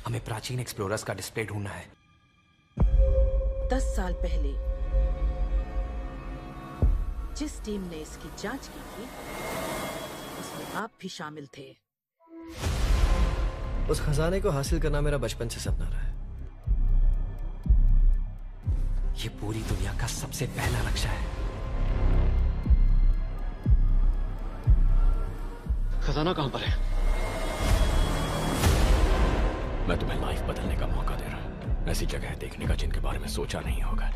हमें प्राचीन एक्सप्लोरर्स का डिस्प्ले ढूंढना है। 10 साल पहले जिस टीम ने इसकी जांच की थी उसमें आप भी शामिल थे। उस खजाने को हासिल करना मेरा बचपन से सपना रहा है। ये पूरी दुनिया का सबसे पहला लक्ष्य है। खजाना कहां पर है? मैं तुम्हें लाइफ बदलने का मौका दे रहा हूं, ऐसी जगह देखने का जिनके बारे में सोचा नहीं होगा।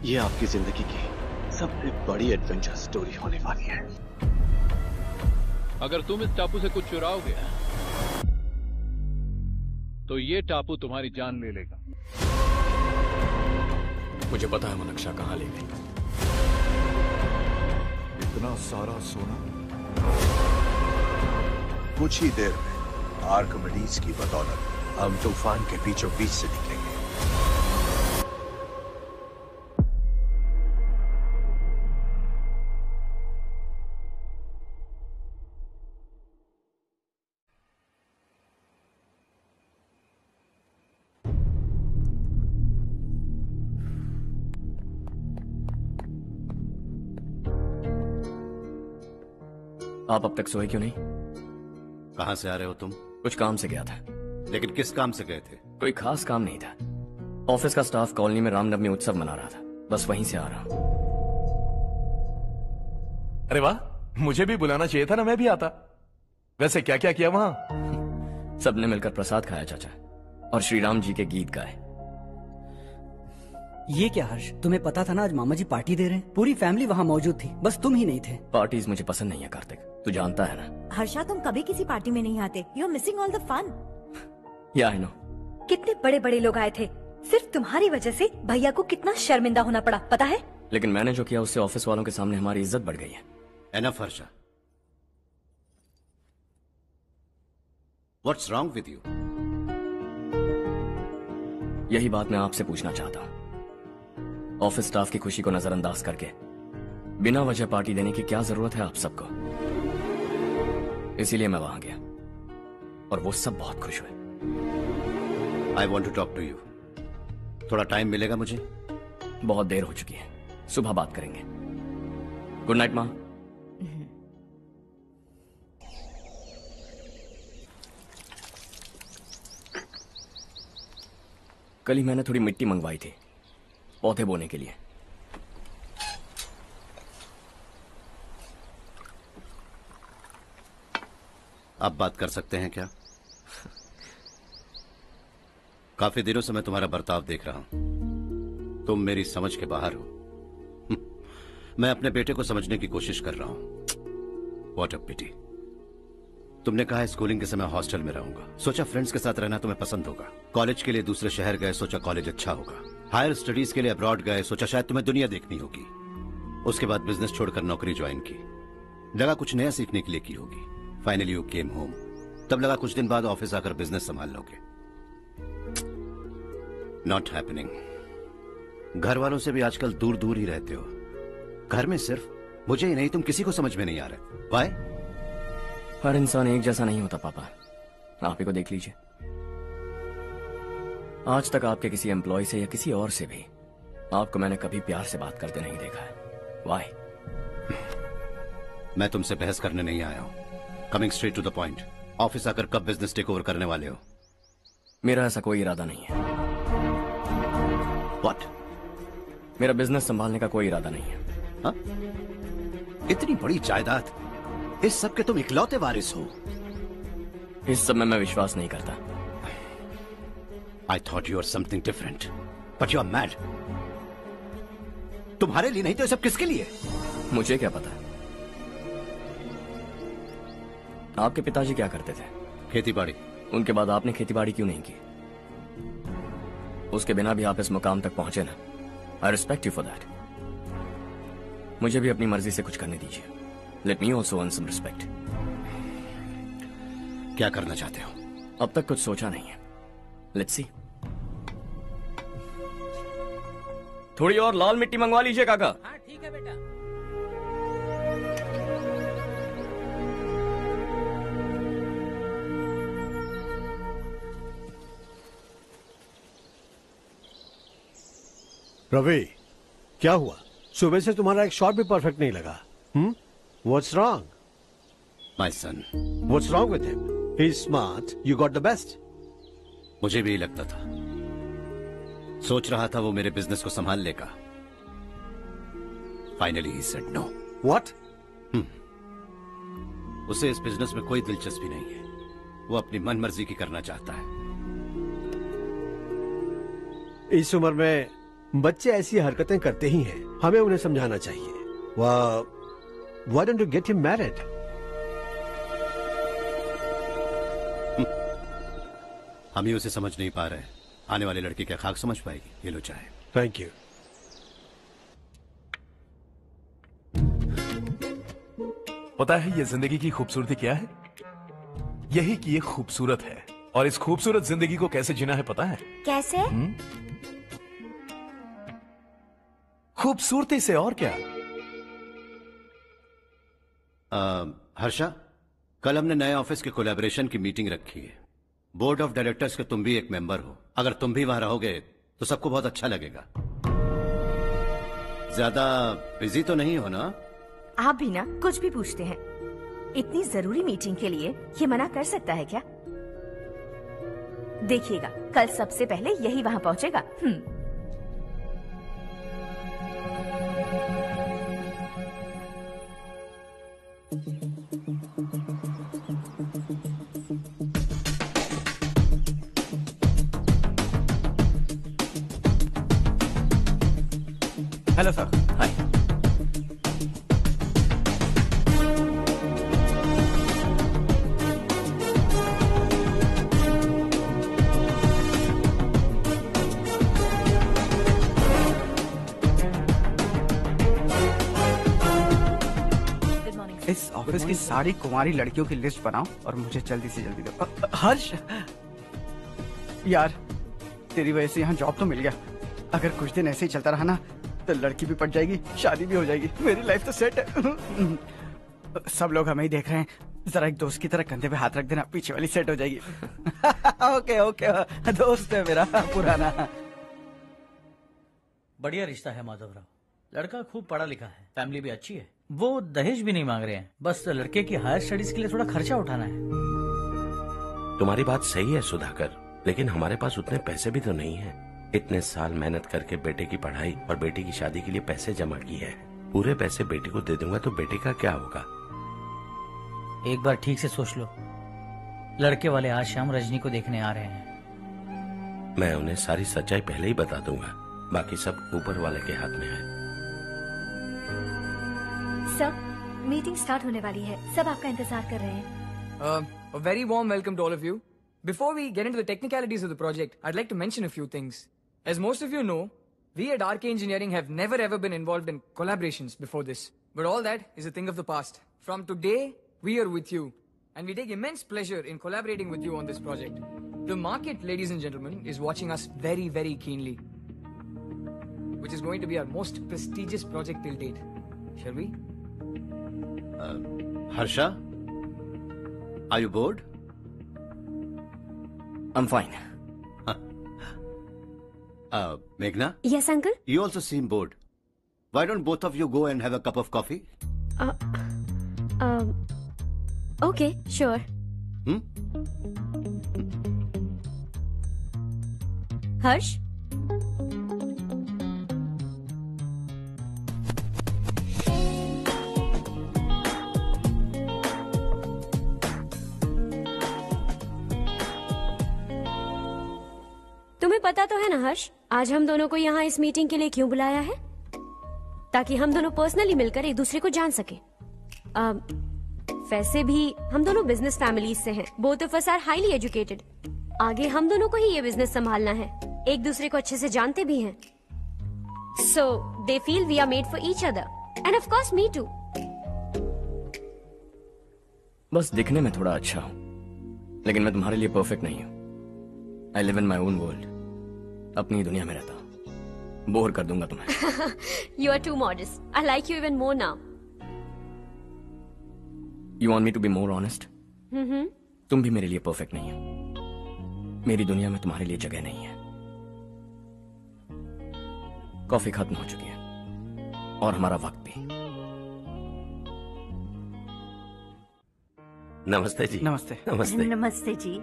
ये आपकी जिंदगी की सबसे बड़ी एडवेंचर स्टोरी होने वाली है। अगर तुम इस टापू से कुछ चुराओगे तो ये टापू तुम्हारी जान ले लेगा। मुझे पता है वो नक्शा कहां ले गई। इतना सारा सोना कुछ ही देर में आर्किमिडीज की बदौलत हम तूफान के बीचों बीच से निकलेंगे। आप अब तक सोए क्यों नहीं? कहां से आ रहे हो तुम? कुछ काम से गया था। लेकिन किस काम से गए थे? कोई खास काम नहीं था। ऑफिस का स्टाफ कॉलोनी में रामनवमी उत्सव मना रहा था, बस वहीं से आ रहा हूं। अरे वाह, मुझे भी बुलाना चाहिए था ना, मैं भी आता। वैसे क्या क्या किया वहां? सबने मिलकर प्रसाद खाया चाचा, और श्री राम जी के गीत गाए। ये क्या हर्ष, तुम्हें पता था ना आज मामा जी पार्टी दे रहे हैं? पूरी फैमिली वहाँ मौजूद थी, बस तुम ही नहीं थे। पार्टीज मुझे पसंद नहीं है कार्तिक, तू जानता है ना। हर्षा, तुम कभी किसी पार्टी में नहीं आते। You are missing all the fun. Yeah I no. कितने बड़े बड़े लोग आए थे, सिर्फ तुम्हारी वजह से भैया को कितना शर्मिंदा होना पड़ा, पता है? लेकिन मैंने जो किया उससे ऑफिस वालों के सामने हमारी इज्जत बढ़ गई है। Enough Harsha, what's wrong with you? यही बात मैं आपसे पूछना चाहता हूँ। ऑफिस स्टाफ की खुशी को नजरअंदाज करके बिना वजह पार्टी देने की क्या जरूरत है आप सबको? इसीलिए मैं वहां गया और वो सब बहुत खुश हुए। I want to talk to you. थोड़ा टाइम मिलेगा मुझे? बहुत देर हो चुकी है, सुबह बात करेंगे। गुड नाइट माँ। कल ही मैंने थोड़ी मिट्टी मंगवाई थी पौधे बोने के लिए। आप बात कर सकते हैं क्या? काफी दिनों से मैं तुम्हारा बर्ताव देख रहा हूं, तुम मेरी समझ के बाहर हो। मैं अपने बेटे को समझने की कोशिश कर रहा हूं। व्हाट अ पिटी। तुमने कहा स्कूलिंग के समय हॉस्टल में रहूंगा, सोचा फ्रेंड्स के साथ रहना तुम्हें पसंद होगा। कॉलेज के लिए दूसरे शहर गए, सोचा कॉलेज अच्छा होगा। हायर स्टडीज के लिए अब्रॉड गए, सोचा शायद तुम्हें दुनिया देखनी होगी। उसके बाद बिजनेस छोड़कर नौकरी ज्वाइन की, लगा कुछ नया सीखने के लिए की होगी। फाइनली यू केम होम, तब लगा कुछ दिन बाद ऑफिस आकर बिजनेस संभाल लोगे। Not happening. घर वालों से भी आजकल दूर दूर ही रहते हो। घर में सिर्फ मुझे ही नहीं, तुम किसी को समझ में नहीं आ रहे। वाई? हर इंसान एक जैसा नहीं होता पापा, आप ही को देख लीजिए। आज तक आपके किसी एम्प्लॉय से या किसी और से भी आपको मैंने कभी प्यार से बात करते नहीं देखा है। वाई? मैं तुमसे बहस करने नहीं आया हूं। Coming straight to the point, office आकर कब बिजनेस टेक ओवर करने वाले हो? मेरा ऐसा कोई इरादा नहीं है। व्हाट? मेरा बिजनेस संभालने का कोई इरादा नहीं है। हा? इतनी बड़ी जायदाद, इस सब के तुम इकलौते वारिस हो। इस सब में मैं विश्वास नहीं करता। I thought you were something different, but you are mad. तुम्हारे लिए नहीं तो ये सब किसके लिए? मुझे क्या पता। आपके पिताजी क्या करते थे? खेतीबाड़ी। उनके बाद आपने खेतीबाड़ी क्यों नहीं की? उसके बिना भी आप इस मुकाम तक पहुंचे ना। I respect you for that. मुझे भी अपनी मर्जी से कुछ करने दीजिए। Let me also earn some respect. क्या करना चाहते हो? अब तक कुछ सोचा नहीं है। Let's see. थोड़ी और लाल मिट्टी मंगवा लीजिए काका। हाँ ठीक है बेटा। रवि, क्या हुआ? सुबह से तुम्हारा एक शॉट भी परफेक्ट नहीं लगा। What's wrong? My son. What's wrong with him? He's smart. You got the best. मुझे भी लगता था, सोच रहा था वो मेरे बिजनेस को संभाल लेगा। Finally he said no. What? उसे इस बिजनेस में कोई दिलचस्पी नहीं है। वो अपनी मनमर्जी की करना चाहता है। इस उम्र में बच्चे ऐसी हरकतें करते ही हैं। हमें उन्हें समझाना चाहिए। Why don't you get him married? हम ही उसे समझ नहीं पा रहे। आने वाली लड़की क्या खाक समझ पाएगी? ये लो चाहे। Thank you. पता है ये जिंदगी की खूबसूरती क्या है? यही कि ये खूबसूरत है, और इस खूबसूरत जिंदगी को कैसे जीना है पता है? कैसे? खूबसूरती से, और क्या। हर्षा, कल हमने नए ऑफिस के कोलैबोरेशन की मीटिंग रखी है। बोर्ड ऑफ डायरेक्टर्स के तुम भी एक मेंबर हो। अगर तुम भी वहां रहोगे तो सबको बहुत अच्छा लगेगा। ज्यादा बिजी तो नहीं हो ना? आप भी ना कुछ भी पूछते हैं। इतनी जरूरी मीटिंग के लिए ये मना कर सकता है क्या? देखिएगा, कल सबसे पहले यही वहां पहुंचेगा। Hello sir. हाय। इस ऑफिस की सारी कुंवारी लड़कियों की लिस्ट बनाओ और मुझे जल्दी से जल्दी दो। हर्ष, यार तेरी वजह से यहाँ जॉब तो मिल गया। अगर कुछ दिन ऐसे ही चलता रहा ना तो लड़की भी पट जाएगी, शादी भी हो जाएगी, मेरी लाइफ तो सेट है। सब लोग हमें ही देख रहे हैं, जरा एक दोस्त की तरह कंधे पे हाथ रख देना, पीछे वाली सेट हो जाएगी। ओके ओके, दोस्त है मेरा पुराना। बढ़िया रिश्ता है माधवराव। लड़का खूब पढ़ा लिखा है, फैमिली भी अच्छी है। वो दहेज भी नहीं मांग रहे हैं, बस लड़के की हायर स्टडीज के लिए थोड़ा खर्चा उठाना है। तुम्हारी बात सही है सुधाकर, लेकिन हमारे पास उतने पैसे भी तो नहीं है। इतने साल मेहनत करके बेटे की पढ़ाई और बेटे की शादी के लिए पैसे जमा किए हैं। पूरे पैसे बेटे को दे दूंगा तो बेटे का क्या होगा? एक बार ठीक से सोच लो। लड़के वाले आज शाम रजनी को देखने आ रहे हैं। मैं उन्हें सारी सच्चाई पहले ही बता दूंगा, बाकी सब ऊपर वाले के हाथ में है। सर, मीटिंग स्टार्ट होने वाली है, सब आपका इंतजार कर रहे हैं। A very warm welcome to all of you. Before we get into the technicalities of the project, I'd like to mention a few things. As most of you know, we at RK Engineering have never ever been involved in collaborations before this. But all that is a thing of the past. From today, we are with you. And we take immense pleasure in collaborating with you on this project. The market, ladies and gentlemen, is watching us very, very keenly. Which is going to be our most prestigious project till date. Shall we? Harsha, are you bored? I'm fine. Meghna? Yes, uncle? You also seem bored. Why don't both of you go and have a cup of coffee? Okay, sure. Harsh? तुम्हें पता तो है ना हर्ष, आज हम दोनों को यहाँ इस मीटिंग के लिए क्यों बुलाया है? ताकि हम दोनों पर्सनली मिलकर एक दूसरे को जान सके। वैसे भी हम दोनों बिजनेस फैमिलीज से हैं। Both of us are highly educated. आगे हम दोनों को ही ये बिजनेस संभालना है। एक दूसरे को अच्छे से जानते भी हैं। So they feel we are made for each other and of course me too. बस दिखने में थोड़ा अच्छा हूं, लेकिन मैं तुम्हारे लिए परफेक्ट नहीं हूं। I live in my own world. अपनी दुनिया में रहता हूं। बोर कर दूंगा तुम्हें। You are too modest. I like you even more now. You want me to be more honest? तुम भी मेरे लिए परफेक्ट नहीं हो। मेरी दुनिया में तुम्हारे लिए जगह नहीं है। कॉफी खत्म हो चुकी है और हमारा वक्त भी। नमस्ते जी। नमस्ते। नमस्ते। नमस्ते जी।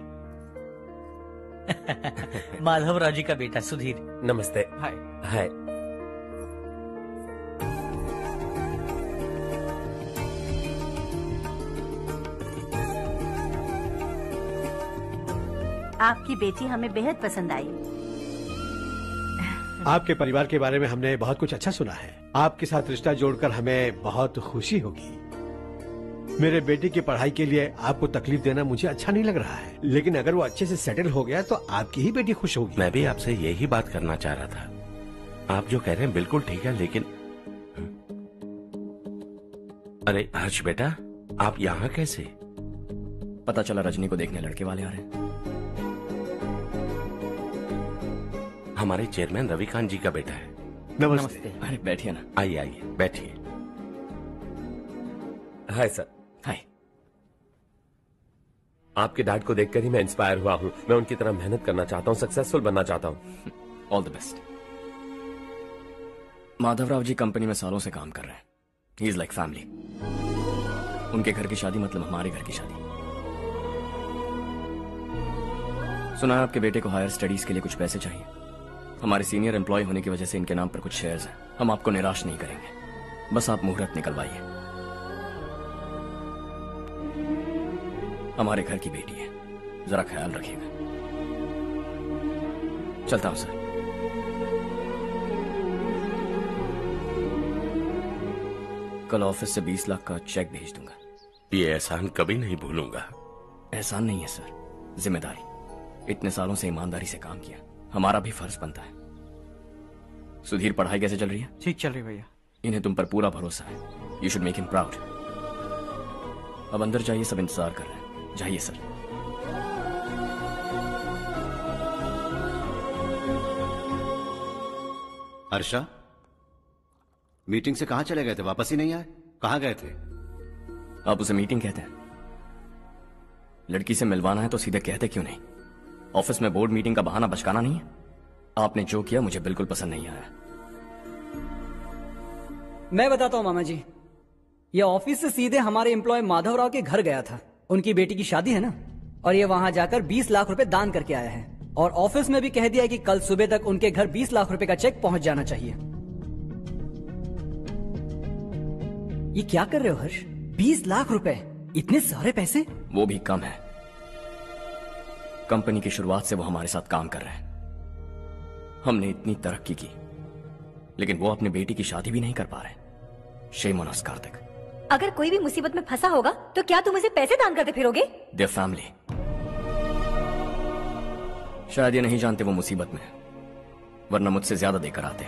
माधवराव जी का बेटा सुधीर। नमस्ते। हाय। हाय। आपकी बेटी हमें बेहद पसंद आई। आपके परिवार के बारे में हमने बहुत कुछ अच्छा सुना है। आपके साथ रिश्ता जोड़कर हमें बहुत खुशी होगी। मेरे बेटे की पढ़ाई के लिए आपको तकलीफ देना मुझे अच्छा नहीं लग रहा है, लेकिन अगर वो अच्छे से सेटल हो गया तो आपकी ही बेटी खुश होगी। मैं भी आपसे यही बात करना चाह रहा था। आप जो कह रहे हैं बिल्कुल ठीक है, लेकिन अरे हर्ष बेटा, आप यहाँ कैसे? पता चला रजनी को देखने लड़के वाले आ रहे हैं। हमारे चेयरमैन रविकांत जी का बेटा है। नमस्ते। अरे बैठिए ना। आइए आइए बैठिए। Hi sir. हाय। आपके डैड को देखकर ही मैं इंस्पायर हुआ हूँ। मैं उनकी तरह मेहनत करना चाहता हूँ, सक्सेसफुल बनना चाहता हूँ। All the best. Madhavrao ji company में सालों से काम कर रहे हैं। He is like family. उनके घर की शादी मतलब हमारे घर की शादी। सुना है आपके बेटे को हायर स्टडीज के लिए कुछ पैसे चाहिए। हमारे सीनियर एम्प्लॉय होने की वजह से इनके नाम पर कुछ शेयर्स हैं। हम आपको निराश नहीं करेंगे, बस आप मुहूर्त निकलवाइए। हमारे घर की बेटी है, जरा ख्याल रखिएगा। चलता हूं सर। कल ऑफिस से 20 लाख का चेक भेज दूंगा। ये एहसान कभी नहीं भूलूंगा। एहसान नहीं है सर, जिम्मेदारी। इतने सालों से ईमानदारी से काम किया, हमारा भी फर्ज बनता है। सुधीर, पढ़ाई कैसे चल रही है? ठीक चल रही भैया। इन्हें तुम पर पूरा भरोसा है। You should make him proud. अब अंदर जाइए, सब इंतजार कर रहे हैं। जाइए सर। हर्षा, मीटिंग से कहाँ चले गए थे? वापस ही नहीं आए? कहाँ गए थे? आप उसे मीटिंग कहते हैं? लड़की से मिलवाना है तो सीधे कहते क्यों नहीं? ऑफिस में बोर्ड मीटिंग का बहाना बचकाना नहीं है। आपने जो किया मुझे बिल्कुल पसंद नहीं आया। मैं बताता हूँ मामा जी, ये ऑफिस से सीधे हमारे एम्प्लॉय माधवराव के घर गया था। उनकी बेटी की शादी है ना, और ये वहां जाकर 20 लाख रुपए दान करके आया है। और ऑफिस में भी कह दिया कि कल सुबह तक उनके घर 20 लाख रुपए का चेक पहुंच जाना चाहिए। ये क्या कर रहे हो हर्ष? 20 लाख रुपए, इतने सारे पैसे? वो भी कम है। कंपनी की शुरुआत से वो हमारे साथ काम कर रहे हैं। हमने इतनी तरक्की की, लेकिन वो अपनी बेटी की शादी भी नहीं कर पा रहे। Shame on us Kartik. अगर कोई भी मुसीबत में फंसा होगा तो क्या तुम उसे पैसे दान करते फिरोगे? Their family. शायद ये नहीं जानते वो मुसीबत में है, वरना मुझसे ज्यादा देकर आते।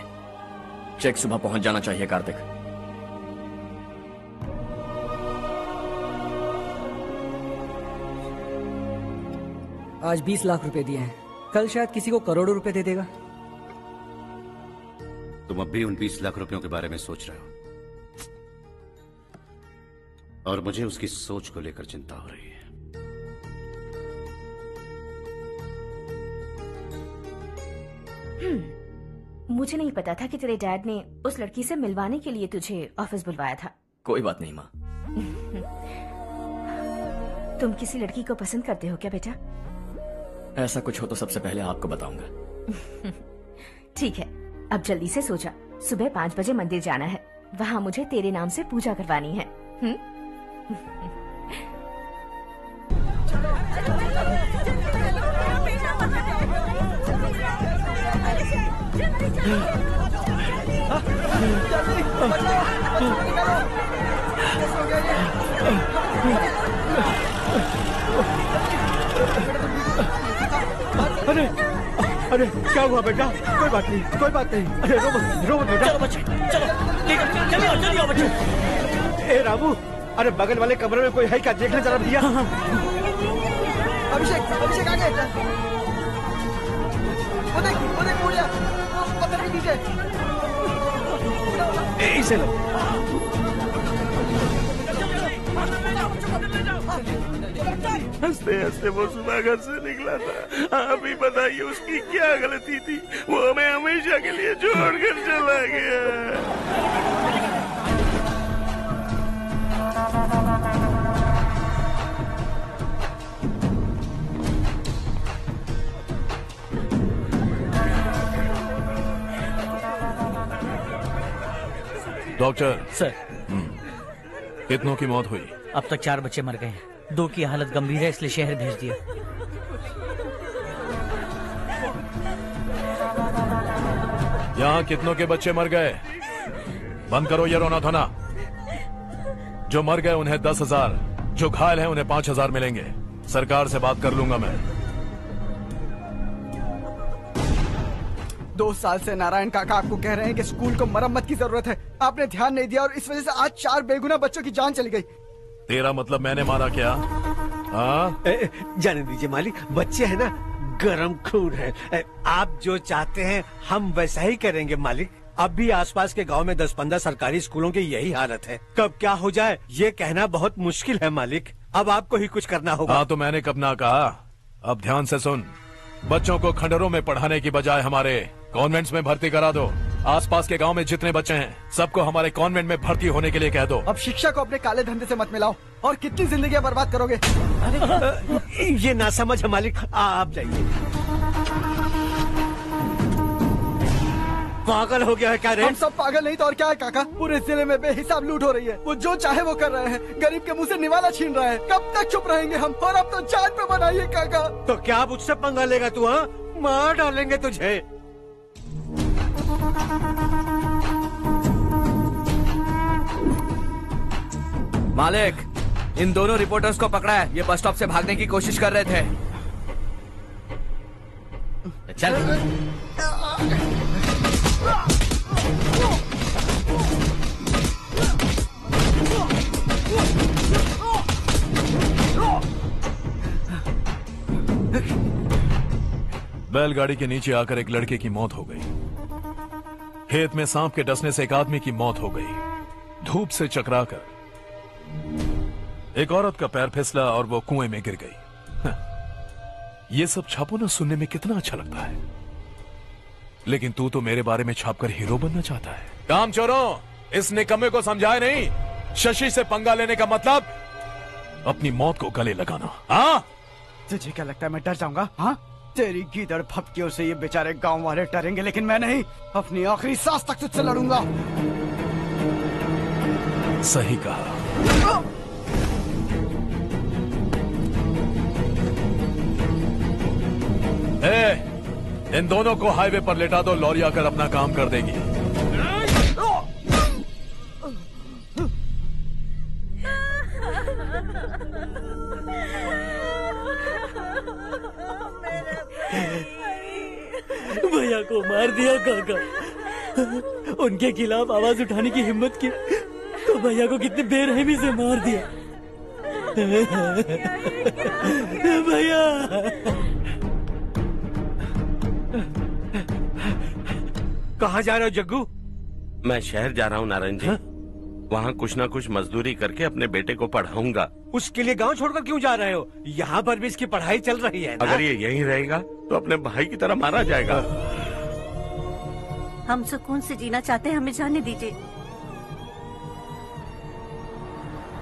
चेक सुबह पहुंच जाना चाहिए कार्तिक। आज 20 लाख रुपए दिए हैं, कल शायद किसी को करोड़ों रुपए दे देगा। तुम अब भी उन 20 लाख रुपयों के बारे में सोच रहे हो, और मुझे उसकी सोच को लेकर चिंता हो रही है। मुझे नहीं पता था कि तेरे डैड ने उस लड़की से मिलवाने के लिए तुझे ऑफिस बुलवाया था। कोई बात नहीं माँ। तुम किसी लड़की को पसंद करते हो क्या बेटा? ऐसा कुछ हो तो सबसे पहले आपको बताऊंगा। ठीक है, अब जल्दी से सो जा। सुबह 5 बजे मंदिर जाना है, वहाँ मुझे तेरे नाम से पूजा करवानी है। अरे अरे क्या हुआ बेटा? कोई बात नहीं, कोई बात नहीं। अरे रो मत बेटा। चलो बच्चे, चलो जल्दी आओ बच्चे। ए रामू, अरे बगल वाले कमरे में कोई है क्या? देखना जरा भैया। अभिषेक आगे। वो देख मुड़िया, वो पत्थर के नीचे। इसे लो। हंसते हंसते वो सुबह घर से निकला था। आप ही बताइए उसकी क्या गलती थी, वो हमें हमेशा के लिए छोड़कर चला गया। डॉक्टर सर, कितनों की मौत हुई? अब तक 4 बच्चे मर गए हैं, 2 की हालत गंभीर है, इसलिए शहर भेज दिया। यहाँ कितनों के बच्चे मर गए? बंद करो ये रोना धोना। जो मर गए उन्हें 10,000, जो घायल हैं उन्हें 5,000 मिलेंगे। सरकार से बात कर लूंगा मैं। 2 साल से नारायण काका आपको कह रहे हैं कि स्कूल को मरम्मत की जरूरत है। आपने ध्यान नहीं दिया और इस वजह से आज 4 बेगुनाह बच्चों की जान चली गई। तेरा मतलब मैंने मारा क्या? हाँ, जाने दीजिए मालिक, बच्चे हैं ना, गरम खून है। आप जो चाहते हैं हम वैसा ही करेंगे मालिक। अब भी आसपास के गांव में 10-15 सरकारी स्कूलों की यही हालत है। कब क्या हो जाए ये कहना बहुत मुश्किल है मालिक। अब आपको ही कुछ करना होगा। हाँ, तो मैंने कब ना कहा। अब ध्यान से सुन, बच्चों को खंडरों में पढ़ाने की बजाय हमारे कॉन्वेंट्स में भर्ती करा दो। आसपास के गांव में जितने बच्चे हैं सबको हमारे कॉन्वेंट में भर्ती होने के लिए कह दो। अब शिक्षा को अपने काले धंधे से मत मिलाओ। और कितनी जिंदगियां बर्बाद करोगे? ये ना समझ है मालिक, आप जाइए। पागल हो गया है क्या रे? हम सब पागल नहीं तो और क्या है काका। पूरे जिले में बेहिसाब लूट हो रही है। वो जो चाहे वो कर रहे हैं। गरीब के मुंह से निवाला छीन रहा है। कब तक चुप रहेंगे हम? और अब तो जान पे बनाइए काका। तो क्या मुझसे पंगा लेगा तू? हाँ, मार डालेंगे तुझे। मालिक, इन दोनों रिपोर्टर्स को पकड़ा है। ये बस स्टॉप से भागने की कोशिश कर रहे थे। चल। बैलगाड़ी के नीचे आकर एक लड़के की मौत हो गई। खेत में सांप के डसने से एक आदमी की मौत हो गई। धूप से चकराकर एक औरत का पैर फिसला और वो कुएं में गिर गई। ये सब छापो ना, सुनने में कितना अच्छा लगता है। लेकिन तू तो मेरे बारे में छापकर हीरो बनना चाहता है। काम चोरों, इस निकम्मे को समझाए नहीं। शशि से पंगा लेने का मतलब अपनी मौत को गले लगाना। हाँ, तुझे क्या लगता है मैं डर जाऊंगा? हाँ, तेरी गीदड़ फपकियों से ये बेचारे गांव वाले डरेंगे, लेकिन मैं नहीं। अपनी आखिरी सांस तक तुझसे लड़ूंगा। सही कहा। इन दोनों को हाईवे पर लेटा दो, लॉरी आकर अपना काम कर देगी। भैया को मार दिया काका। उनके खिलाफ आवाज उठाने की हिम्मत की तो भैया को कितने बेरहमी से मार दिया। भैया, कहाँ जा रहे हो जग्गू? मैं शहर जा रहा हूँ नारायण जी। वहाँ कुछ ना कुछ मजदूरी करके अपने बेटे को पढ़ाऊंगा। उसके लिए गांव छोड़कर क्यों जा रहे हो? यहाँ पर भी इसकी पढ़ाई चल रही है ना? अगर ये यहीं रहेगा तो अपने भाई की तरह मारा जाएगा। हम सुकून से जीना चाहते हैं, हमें जाने दीजिए।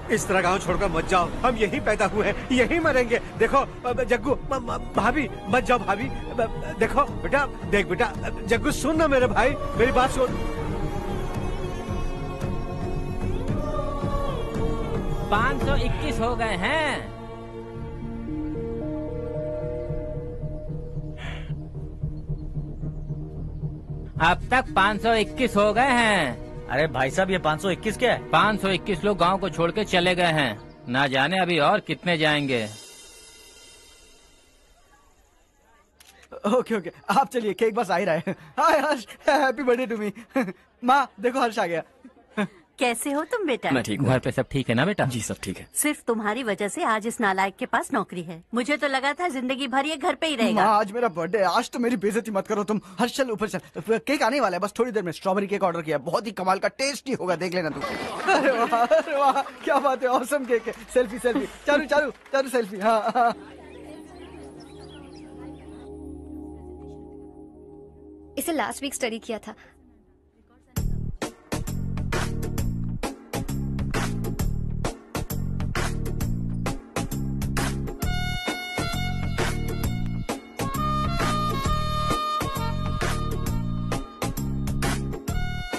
इस तरह गांव छोड़कर मत जाओ। हम यहीं पैदा हुए हैं, यहीं मरेंगे। देखो जग्गू, भाभी मत जाओ। भाभी देखो बेटा, देख बेटा, जग्गू सुन ना मेरे भाई, मेरी बात सुन। 521 हो गए हैं। अब तक 521 हो गए हैं। अरे भाई साहब, ये 521 क्या है? 521 लोग गांव को छोड़ के चले गए हैं। ना जाने अभी और कितने जाएंगे। ओके ओके, आप चलिए, केक बस आ ही रहा है। हाय हर्ष, हैप्पी बर्थडे टू मी। माँ देखो, हर्ष आ गया। कैसे हो तुम बेटा? मैं ठीक हूँ। घर पे सब ठीक है ना बेटा? जी सब ठीक है। सिर्फ तुम्हारी वजह से आज इस नालायक के पास नौकरी है। मुझे तो लगा था जिंदगी भर ये घर पे ही रहेगा। माँ, आज मेरा बर्थडे है, आज तो मेरी बेइज्जती मत करो तुम। हर्ष चल ऊपर चल, केक आने वाला है बस थोड़ी देर में। स्ट्रॉबेरी केक ऑर्डर किया, बहुत ही कमाल का टेस्टी होगा, देख लेना तू। अरे वाह क्या बात है, ऑसम केक है। Selfie selfie, Charu Charu Charu selfie. हाँ। इसे लास्ट वीक स्टडी किया था।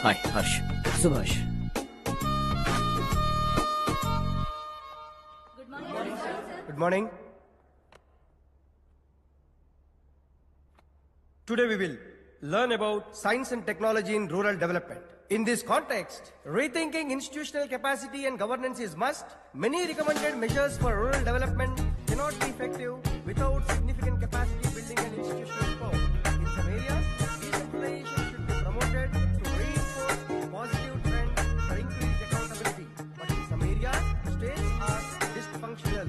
हाय हर्ष। Subhash. Good morning. Today we will learn about science and technology in rural development. In this context, rethinking institutional capacity and governance is must. Many recommended measures for rural development cannot be effective without significant capacity building and institutional support. In some areas, decentralization should be promoted to reinforce positive trends for increased accountability. But in some areas, states are dysfunctional.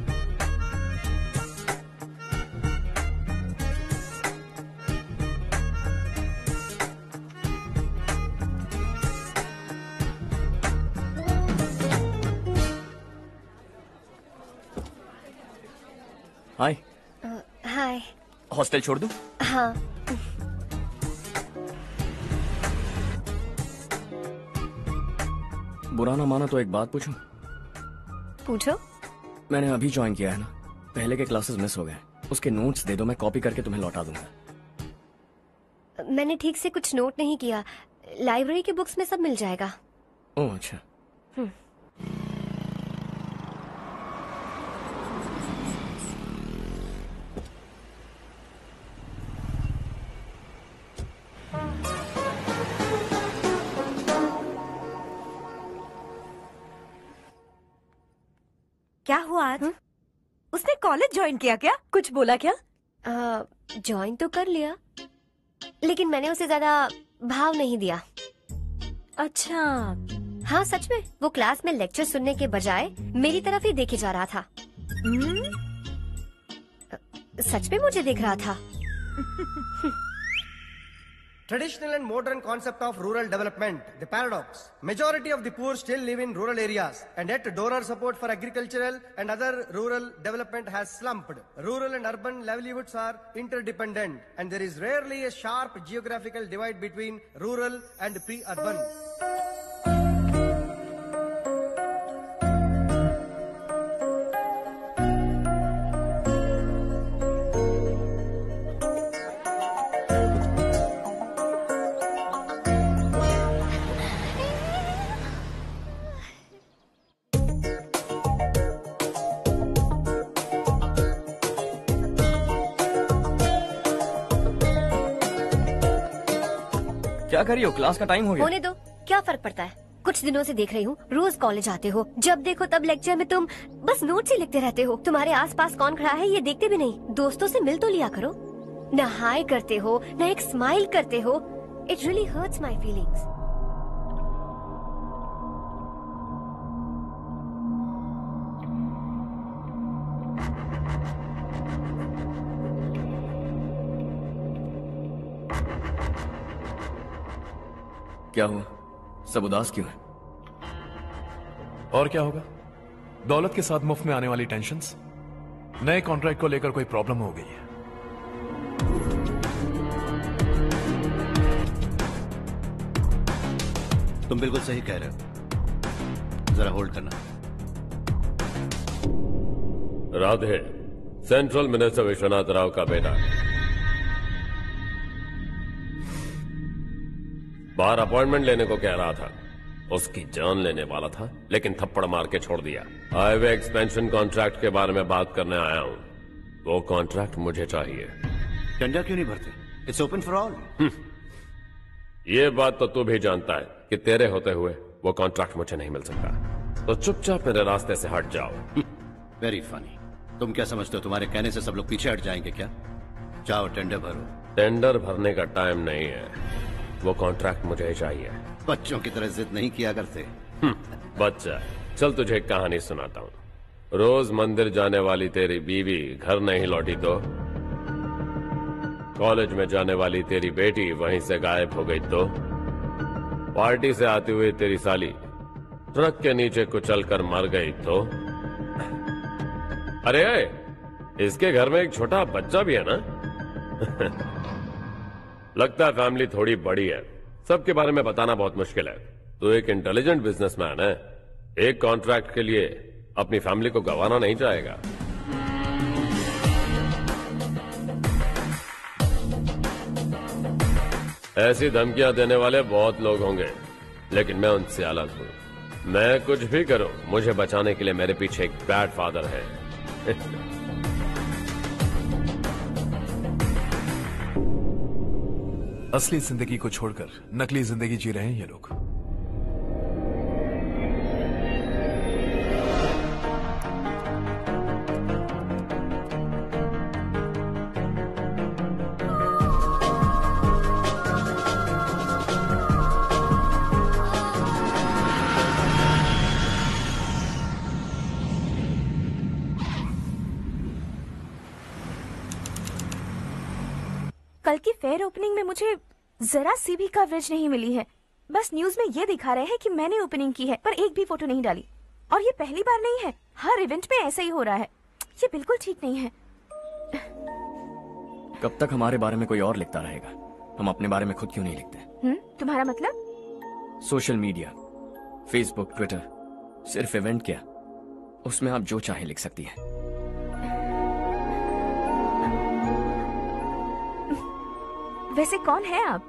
Hi. Hi. Hostel छोड़ दूं? हाँ। बुरा ना माना तो एक बात पूछूं? पूछो। मैंने अभी ज्वाइन किया है ना, पहले के क्लासेस मिस हो गए। उसके नोट्स दे दो, मैं कॉपी करके तुम्हें लौटा दूंगा। मैंने ठीक से कुछ नोट नहीं किया, लाइब्रेरी के बुक्स में सब मिल जाएगा। ओह अच्छा। क्या हुआ आज? उसने कॉलेज ज्वाइन किया क्या? कुछ बोला क्या? ज्वाइन तो कर लिया, लेकिन मैंने उसे ज्यादा भाव नहीं दिया। अच्छा। हाँ सच में, वो क्लास में लेक्चर सुनने के बजाय मेरी तरफ ही देखे जा रहा था। सच में मुझे देख रहा था। Traditional and modern concept of rural development, the paradox. Majority of the poor still live in rural areas, and yet donor support for agricultural and other rural development has slumped. Rural and urban livelihoods are interdependent, and there is rarely a sharp geographical divide between rural and pre-urban. क्या कर रही हो? Class का time हो गया। होने दो, क्या फर्क पड़ता है। कुछ दिनों से देख रही हूँ, रोज कॉलेज आते हो, जब देखो तब लेक्चर में तुम बस नोट्स ही लिखते रहते हो। तुम्हारे आसपास कौन खड़ा है ये देखते भी नहीं। दोस्तों से मिल तो लिया करो। न हाय करते हो, न एक स्माइल करते हो। It really hurts my feelings. क्या हुआ? सब उदास क्यों है? और क्या होगा? दौलत के साथ मुफ्त में आने वाली टेंशन्स। नए कॉन्ट्रैक्ट को लेकर कोई प्रॉब्लम हो गई है। तुम बिल्कुल सही कह रहे हो, जरा होल्ड करना। राधे सेंट्रल मिनिस्टर विश्वनाथ राव का बेटा बाहर अपॉइंटमेंट लेने को कह रहा था। उसकी जान लेने वाला था, लेकिन थप्पड़ मार के छोड़ दिया। हाईवे एक्सपेंशन कॉन्ट्रैक्ट के बारे में बात करने आया हूं। वो कॉन्ट्रैक्ट मुझे चाहिए। टेंडर क्यों नहीं भरते? It's open for all. ये बात तो तू भी जानता है कि तेरे होते हुए वो कॉन्ट्रैक्ट मुझे नहीं मिल सकता। तो चुपचाप मेरे रास्ते से हट जाओ। Very funny. तुम क्या समझते हो तुम्हारे कहने से सब लोग पीछे हट जाएंगे क्या? जाओ टेंडर भरो। टेंडर भरने का टाइम नहीं है, वो कॉन्ट्रैक्ट मुझे चाहिए। बच्चों की तरह जिद नहीं किया करते। बच्चा, चल तुझे एक कहानी सुनाता हूँ। रोज मंदिर जाने वाली तेरी बीवी घर नहीं लौटी तो, कॉलेज में जाने वाली तेरी बेटी वहीं से गायब हो गई तो, पार्टी से आती हुई तेरी साली ट्रक के नीचे कुचलकर मर गई तो। अरे इसके घर में एक छोटा बच्चा भी है ना। लगता है फैमिली थोड़ी बड़ी है, सबके बारे में बताना बहुत मुश्किल है। तो एक इंटेलिजेंट बिजनेसमैन है, एक कॉन्ट्रैक्ट के लिए अपनी फैमिली को गंवाना नहीं चाहेगा। ऐसी धमकियां देने वाले बहुत लोग होंगे, लेकिन मैं उनसे अलग हूं। मैं कुछ भी करूं, मुझे बचाने के लिए मेरे पीछे एक बैड फादर है। असली जिंदगी को छोड़कर नकली जिंदगी जी रहे हैं ये लोग। कल की फेयर ओपनिंग में मुझे जरा सी भी कवरेज नहीं मिली है। बस न्यूज में ये दिखा रहे हैं कि मैंने ओपनिंग की है, पर एक भी फोटो नहीं डाली। और ये पहली बार नहीं है, हर इवेंट में ऐसा ही हो रहा है। ये बिल्कुल ठीक नहीं है। कब तक हमारे बारे में कोई और लिखता रहेगा? हम अपने बारे में खुद क्यों नहीं लिखते? तुम्हारा मतलब? सोशल मीडिया, फेसबुक, ट्विटर, सिर्फ इवेंट क्या, उसमें आप जो चाहे लिख सकती हैं। वैसे कौन है आप?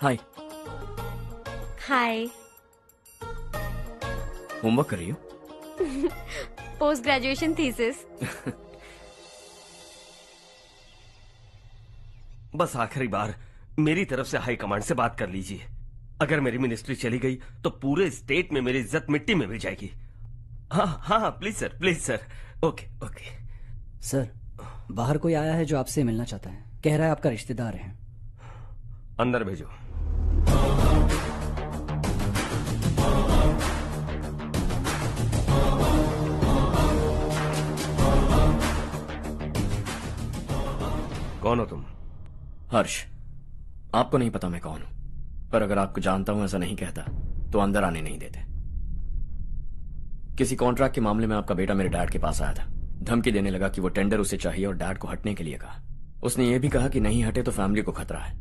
हाय। हाय। होमवर्क कर रही हो? Post graduation thesis. बस आखिरी बार मेरी तरफ से हाई कमांड से बात कर लीजिए। अगर मेरी मिनिस्ट्री चली गई तो पूरे स्टेट में मेरी इज्जत मिट्टी में मिल जाएगी। हाँ हाँ please sir, please sir. Okay okay sir, बाहर कोई आया है जो आपसे मिलना चाहता है। कह रहा है आपका रिश्तेदार है। अंदर भेजो। कौन हो तुम? हर्ष। आपको नहीं पता मैं कौन हूं, पर अगर आपको जानता हूं ऐसा नहीं कहता तो अंदर आने नहीं देते। किसी कॉन्ट्रैक्ट के मामले में आपका बेटा मेरे डैड के पास आया था। धमकी देने लगा कि वो टेंडर उसे चाहिए और डैड को हटने के लिए कहा। उसने ये भी कहा कि नहीं हटे तो फैमिली को खतरा है।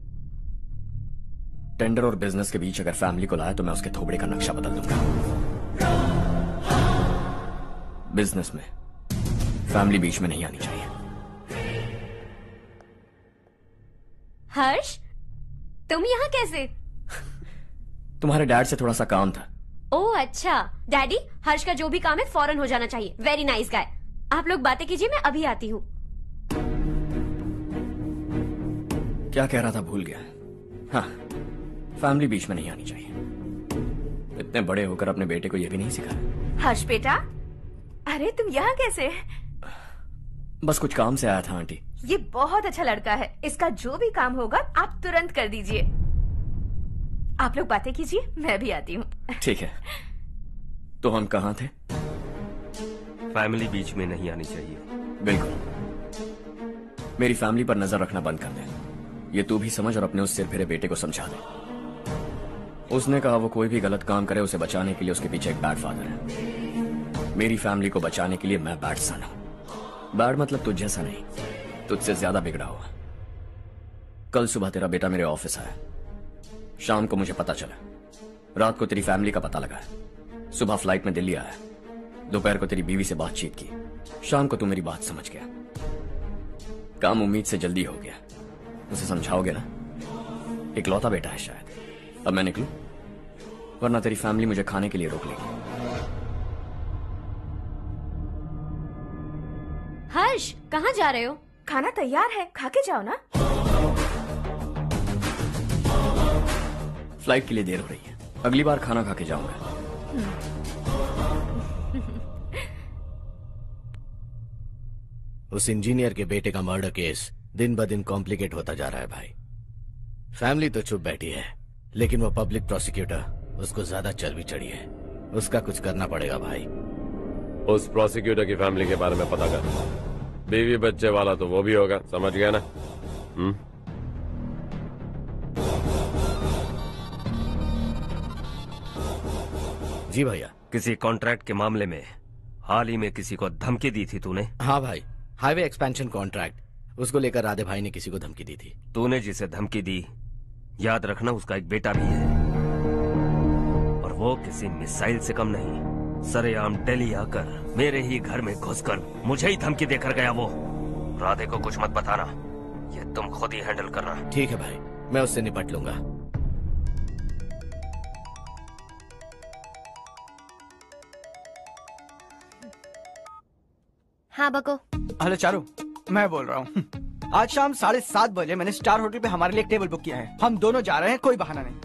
टेंडर और बिजनेस के बीच अगर फैमिली को लाया तो मैं उसके थोबड़े का नक्शा बदल दूंगा। बिजनेस में फैमिली बीच में नहीं आनी चाहिए। हर्ष, तुम यहाँ कैसे? तुम्हारे डैड से थोड़ा सा काम था। ओह अच्छा। डैडी, हर्ष का जो भी काम है फौरन हो जाना चाहिए। Very nice guy. आप लोग बातें कीजिए, मैं अभी आती हूँ। क्या कह रहा था भूल गया। हाँ, फैमिली बीच में नहीं आनी चाहिए। इतने बड़े होकर अपने बेटे को यह भी नहीं सिखाया। हर्ष बेटा, अरे तुम यहाँ कैसे? बस कुछ काम से आया था आंटी। ये बहुत अच्छा लड़का है। इसका जो भी काम होगा आप तुरंत कर दीजिए। आप लोग बातें कीजिए, मैं भी आती हूँ। ठीक है। तो हम कहाँ थे? फैमिली बीच में नहीं आनी चाहिए। बिल्कुल। मेरी फैमिली पर नजर रखना बंद कर दे। ये तू भी समझ और अपने उस सिर फिरे बेटे को समझा दे। उसने कहा वो कोई भी गलत काम करे उसे बचाने के लिए उसके पीछे एक बैड फादर है। मेरी फैमिली को बचाने के लिए मैं बैड सन हूं। बैड मतलब तुझ जैसा नहीं, तुझसे ज्यादा बिगड़ा हुआ। कल सुबह तेरा बेटा मेरे ऑफिस आया। शाम को मुझे पता चला। रात को तेरी फैमिली का पता लगा। सुबह फ्लाइट में दिल्ली आया। दोपहर को तेरी बीवी से बातचीत की। शाम को तू मेरी बात समझ गया। काम उम्मीद से जल्दी हो गया। उसे समझाओगे ना? इकलौता बेटा है शायद। अब मैं निकलूं, वरना तेरी फैमिली मुझे खाने के लिए रोक लेगी। हर्ष, कहाँ जा रहे हो? खाना तैयार है, खा के जाओ ना। फ्लाइट के लिए देर हो रही है। अगली बार खाना खा के जाऊंगा। उस इंजीनियर के बेटे का मर्डर केस दिन ब दिन कॉम्प्लिकेट होता जा रहा है भाई। फैमिली तो चुप बैठी है, लेकिन वो पब्लिक प्रोसिक्यूटर उसको ज्यादा चर्बी चढ़ी है। उसका कुछ करना पड़ेगा भाई। उस प्रोसिक्यूटर की फैमिली के बारे में पता कर। बीवी बच्चे वाला तो वो भी होगा, समझ गया ना? जी भैया। किसी कॉन्ट्रैक्ट के मामले में हाल ही में किसी को धमकी दी थी तूने? हाँ भाई, हाईवे एक्सपेंशन कॉन्ट्रैक्ट, उसको लेकर राधे भाई ने किसी को धमकी दी थी। तूने जिसे धमकी दी, याद रखना उसका एक बेटा भी है, और वो किसी मिसाइल से कम नहीं। सरेआम दिल्ली आकर मेरे ही घर में घुसकर मुझे ही धमकी देकर गया वो। राधे को कुछ मत बताना, ये तुम खुद ही हैंडल करना। ठीक है भाई, मैं उससे निपट लूंगा। हाँ बको। हेलो चारू, मैं बोल रहा हूँ। आज शाम 7:30 बजे मैंने स्टार होटल पे हमारे लिए एक टेबल बुक किया है। हम दोनों जा रहे हैं, कोई बहाना नहीं।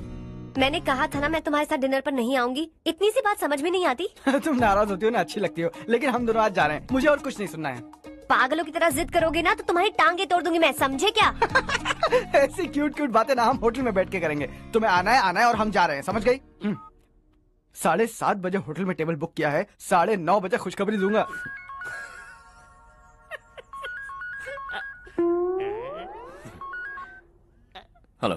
मैंने कहा था ना मैं तुम्हारे साथ डिनर पर नहीं आऊंगी। इतनी सी बात समझ में नहीं आती? तुम नाराज होती हो ना, अच्छी लगती हो, लेकिन हम दोनों आज जा रहे हैं। मुझे और कुछ नहीं सुनना है। पागलों की तरह जिद करोगे ना तो तुम्हारी टांगे तोड़ दूंगी मैं, समझे क्या? ऐसी क्यूट क्यूट बातें ना हम होटल में बैठ के करेंगे। तुम्हें आना है और हम जा रहे हैं, समझ गई? 7:30 बजे होटल में टेबल बुक किया है, 9:30 बजे खुशखबरी दूंगा। हेलो।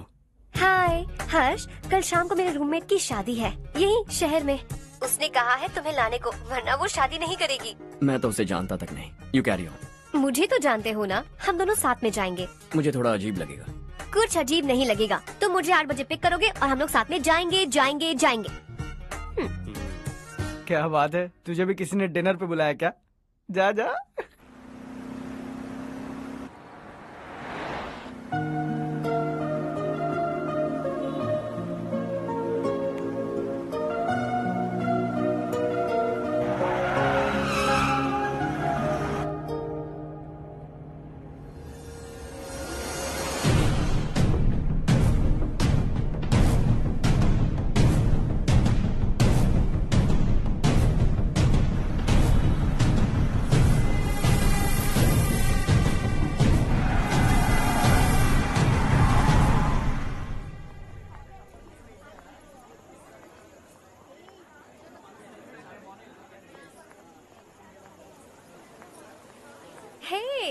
हाय हर्ष, कल शाम को मेरे रूममेट की शादी है यही शहर में। उसने कहा है तुम्हें लाने को, वरना वो शादी नहीं करेगी। मैं तो उसे जानता तक नहीं। You carry on. मुझे तो जानते हो ना, हम दोनों साथ में जाएंगे। मुझे थोड़ा अजीब लगेगा। कुछ अजीब नहीं लगेगा। तुम मुझे 8 बजे पिक करोगे और हम लोग साथ में जाएंगे जाएंगे जाएंगे। क्या बात है, तुझे भी किसी ने डिनर पे बुलाया क्या? जा जा।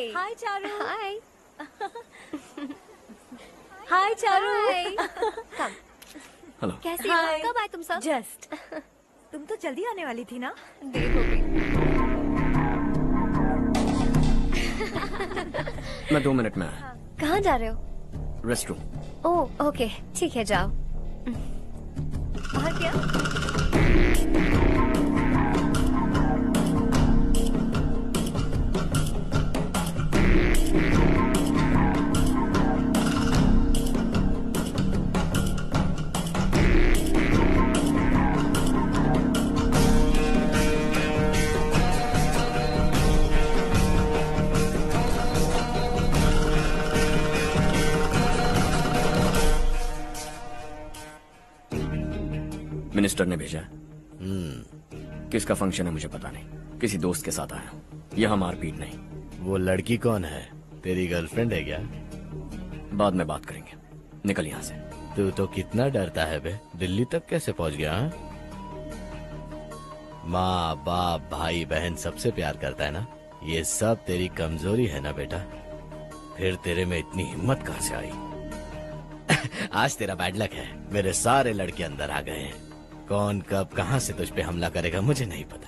हाय चारू। हाय। हाय चारू। हेलो। कैसी हो? कब आए तुम सब? जस्ट। तुम तो जल्दी आने वाली थी ना? देर हो गई। मैं 2 मिनट में आया। कहाँ जा रहे हो? Rest room. ओह ओके, ठीक है जाओ। और क्या? मिनिस्टर ने भेजा। किसका फंक्शन है मुझे पता नहीं। किसी दोस्त के साथ आया हूँ। यहाँ मारपीट नहीं। वो लड़की कौन है? तेरी गर्लफ्रेंड है क्या? बाद में बात करेंगे। निकल यहाँ से। तू तो कितना डरता है बे, दिल्ली तक कैसे पहुँच गया? माँ बाप भाई बहन सबसे प्यार करता है ना? ये सब तेरी कमजोरी है ना बेटा? फिर तेरे में इतनी हिम्मत कहाँ से आई? आज तेरा बैड लक है, मेरे सारे लड़के अंदर आ गए हैं। कौन कब कहां से तुझ पे हमला करेगा मुझे नहीं पता।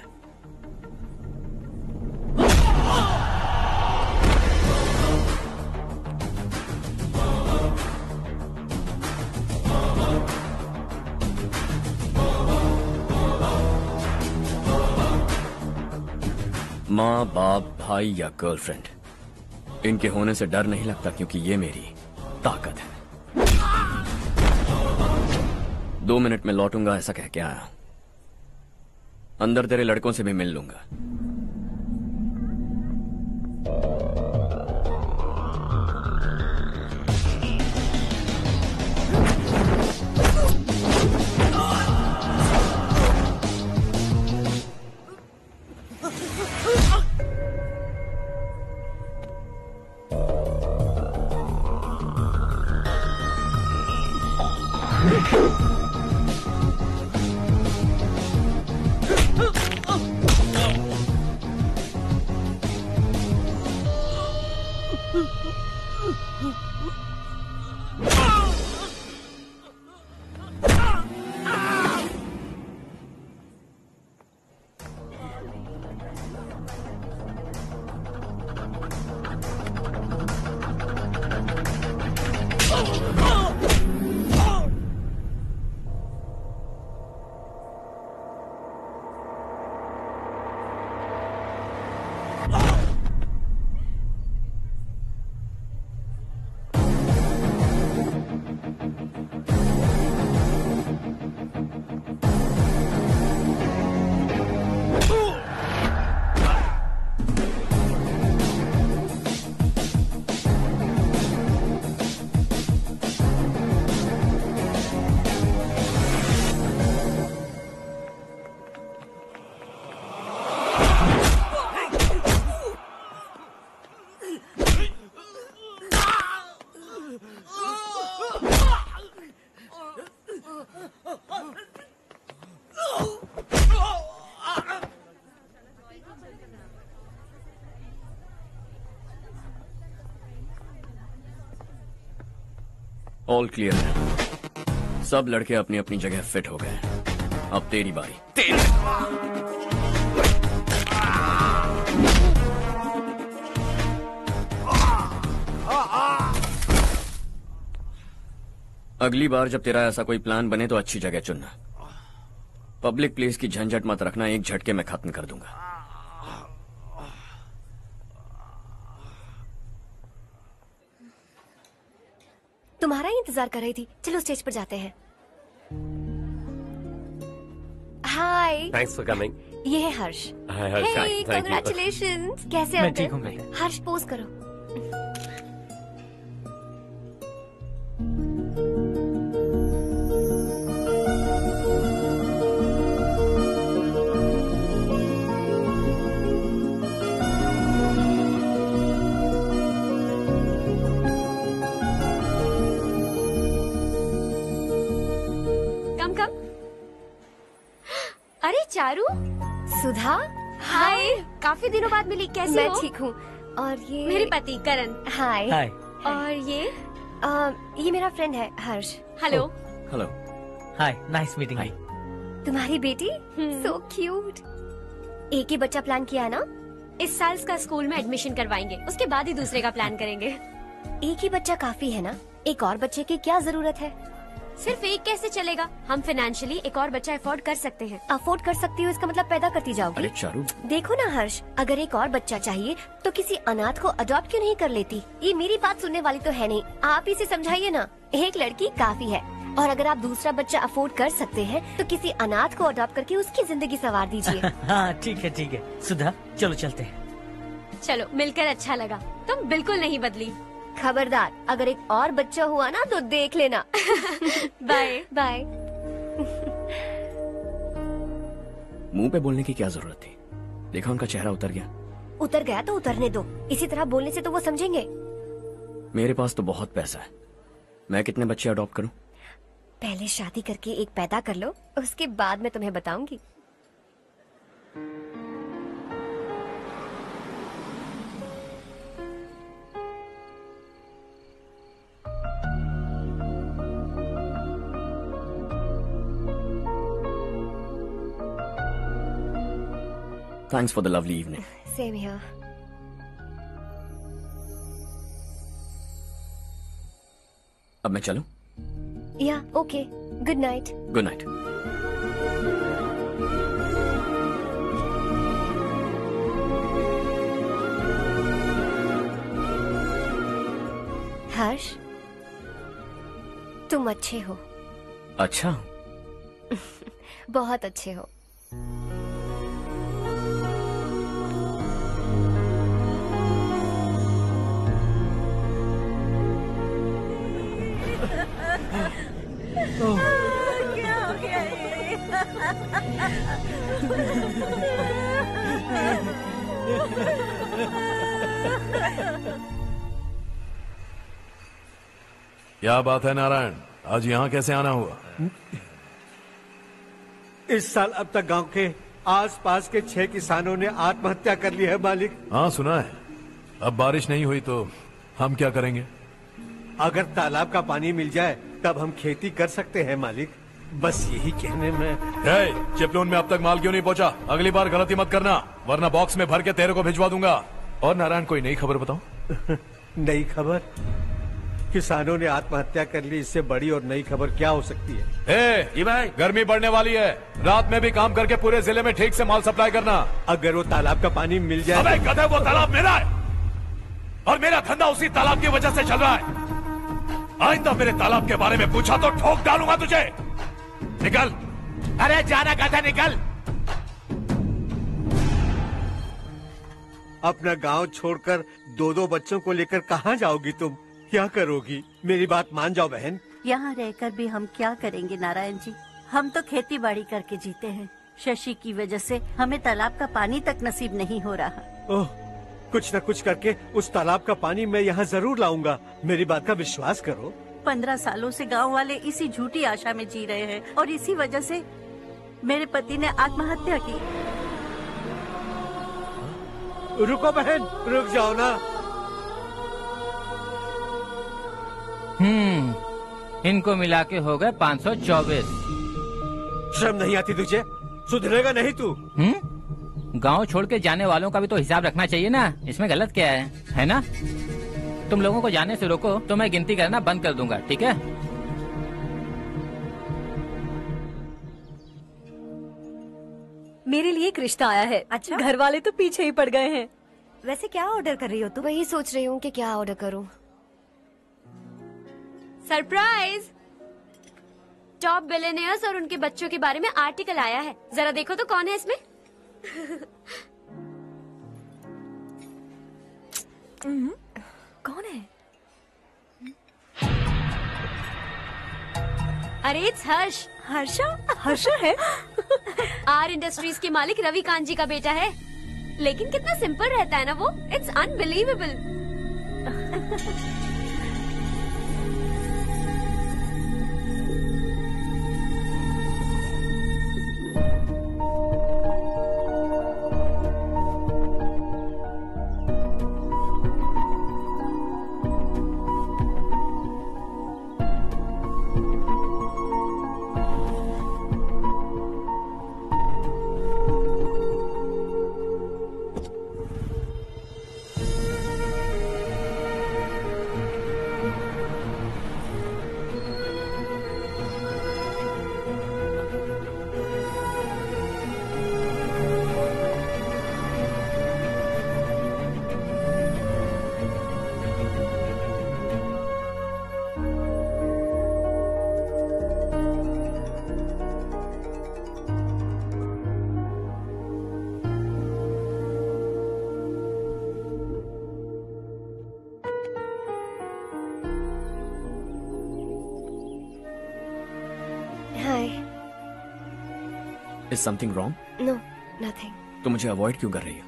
माँ बाप भाई या गर्लफ्रेंड, इनके होने से डर नहीं लगता, क्योंकि ये मेरी ताकत है। 2 मिनट में लौटूंगा ऐसा कह के आया। अंदर तेरे लड़कों से भी मिल लूंगा। ऑल क्लियर है। सब लड़के अपनी अपनी जगह फिट हो गए। अब तेरी बारी। अगली बार जब तेरा ऐसा कोई प्लान बने तो अच्छी जगह चुनना। पब्लिक प्लेस की झंझट मत रखना, एक झटके में खत्म कर दूंगा। तुम्हारा ही इंतजार कर रही थी। चलो स्टेज पर जाते हैं। हाय। Thanks for coming. ये है हर्ष। हाय हर्ष। हे कांग्रेचुलेशंस। कैसे मैं हो ठीक हूँ बेटा। हर्ष पोज करो। अरे चारू। सुधा। हाय। काफी दिनों बाद मिली, कैसी मैं हो? ठीक हूँ। और ये मेरे पति करण। हाय। हाय। और ये मेरा फ्रेंड है Harsh. Hello. Hello. Hi, nice meeting you. तुम्हारी बेटी सो क्यूट। एक ही बच्चा प्लान किया है ना? इस साल इसका स्कूल में एडमिशन करवाएंगे, उसके बाद ही दूसरे का प्लान करेंगे। एक ही बच्चा काफी है ना? एक और बच्चे की क्या जरूरत है? सिर्फ एक कैसे चलेगा? हम फाइनेंशियली एक और बच्चा अफोर्ड कर सकते हैं। अफोर्ड कर सकती हो इसका मतलब पैदा करती जाओगी? अरे चारू। देखो ना हर्ष, अगर एक और बच्चा चाहिए तो किसी अनाथ को अडॉप्ट क्यों नहीं कर लेती? ये मेरी बात सुनने वाली तो है नहीं, आप इसे समझाइए ना। एक लड़की काफी है, और अगर आप दूसरा बच्चा अफोर्ड कर सकते हैं तो किसी अनाथ को अडॉप्ट करके उसकी जिंदगी संवार दीजिए। हाँ ठीक है सुधा, चलो चलते हैं। चलो, मिलकर अच्छा लगा। तुम बिल्कुल नहीं बदली। खबरदार, अगर एक और बच्चा हुआ ना तो देख लेना। Bye bye. मुंह पे बोलने की क्या जरूरत थी? देखा उनका चेहरा उतर गया। उतर गया तो उतरने दो, इसी तरह बोलने से तो वो समझेंगे। मेरे पास तो बहुत पैसा है, मैं कितने बच्चे अडॉप्ट करूं? पहले शादी करके एक पैदा कर लो, उसके बाद मैं तुम्हें बताऊंगी। Thanks for the lovely evening. Same here. अब मैं चलूं? Yeah, okay. Good night. Good night. हर्ष, तुम अच्छे हो। अच्छा। बहुत अच्छे हो। क्या हो गया ये? क्या बात है नारायण, आज यहाँ कैसे आना हुआ? इस साल अब तक गांव के आसपास के 6 किसानों ने आत्महत्या कर ली है मालिक। हाँ सुना है। अब बारिश नहीं हुई तो हम क्या करेंगे? अगर तालाब का पानी मिल जाए तब हम खेती कर सकते हैं मालिक। बस यही कहने में। चिपलून में अब तक माल क्यों नहीं पहुंचा? अगली बार गलती मत करना, वरना बॉक्स में भर के तेरे को भिजवा दूंगा। और नारायण, कोई नई खबर बताओ। नई खबर? किसानों ने आत्महत्या कर ली, इससे बड़ी और नई खबर क्या हो सकती है? जी भाई, गर्मी बढ़ने वाली है, रात में भी काम करके पूरे जिले में ठीक से माल सप्लाई करना। अगर वो तालाब का पानी मिल जाए। अबे गधे, वो तालाब मेरा है और मेरा धंधा उसी तालाब की वजह से चल रहा है। आइंदा मेरे तालाब के बारे में पूछा तो ठोक डालूंगा तुझे। निकल। अरे जाना गधा, निकल। अपना गांव छोड़कर 2-2 बच्चों को लेकर कहाँ जाओगी तुम? क्या करोगी? मेरी बात मान जाओ बहन। यहाँ रहकर भी हम क्या करेंगे नारायण जी? हम तो खेती बाड़ी करके जीते हैं। शशि की वजह से हमें तालाब का पानी तक नसीब नहीं हो रहा। ओह, कुछ न कुछ करके उस तालाब का पानी मैं यहाँ जरूर लाऊंगा। मेरी बात का विश्वास करो। 15 सालों से गांव वाले इसी झूठी आशा में जी रहे हैं और इसी वजह से मेरे पति ने आत्महत्या की। रुको बहन, रुक जाओ ना। इनको मिला के हो गए 524। शर्म नहीं आती तुझे? सुधरेगा नहीं तू? गांव छोड़ के जाने वालों का भी तो हिसाब रखना चाहिए ना। इसमें गलत क्या है ना? तुम लोगों को जाने से रोको तो मैं गिनती करना बंद कर दूंगा, ठीक है? मेरे लिए एक रिश्ता आया है। अच्छा? घर वाले तो पीछे ही पड़ गए हैं। वैसे क्या ऑर्डर कर रही हो तुम? वही सोच रही हूँ कि क्या ऑर्डर करूँ। सरप्राइज! टॉप बिलियनियर्स और उनके बच्चों के बारे में आर्टिकल आया है। जरा देखो तो कौन है इसमें। कौन है? अरे इट्स हर्ष। हर्षा है? आर इंडस्ट्रीज के मालिक रवि कांत जी का बेटा है। लेकिन कितना सिंपल रहता है ना वो। It's unbelievable. Is something wrong? No, nothing. तो मुझे अवॉइड क्यों कर रही हो?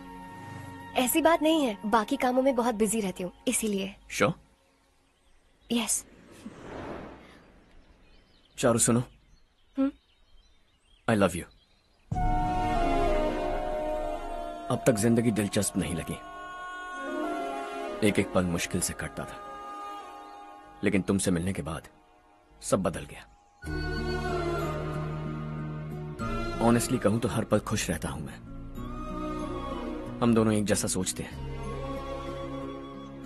ऐसी बात नहीं है, बाकी कामों में बहुत बिजी रहती हूँ इसीलिए। Sure? Yes. चारू सुनो। I love you. अब तक जिंदगी दिलचस्प नहीं लगी। एक एक पल मुश्किल से कटता था, लेकिन तुमसे मिलने के बाद सब बदल गया। ऑनेस्टली कहूं तो हर पल खुश रहता हूं मैं। हम दोनों एक जैसा सोचते हैं,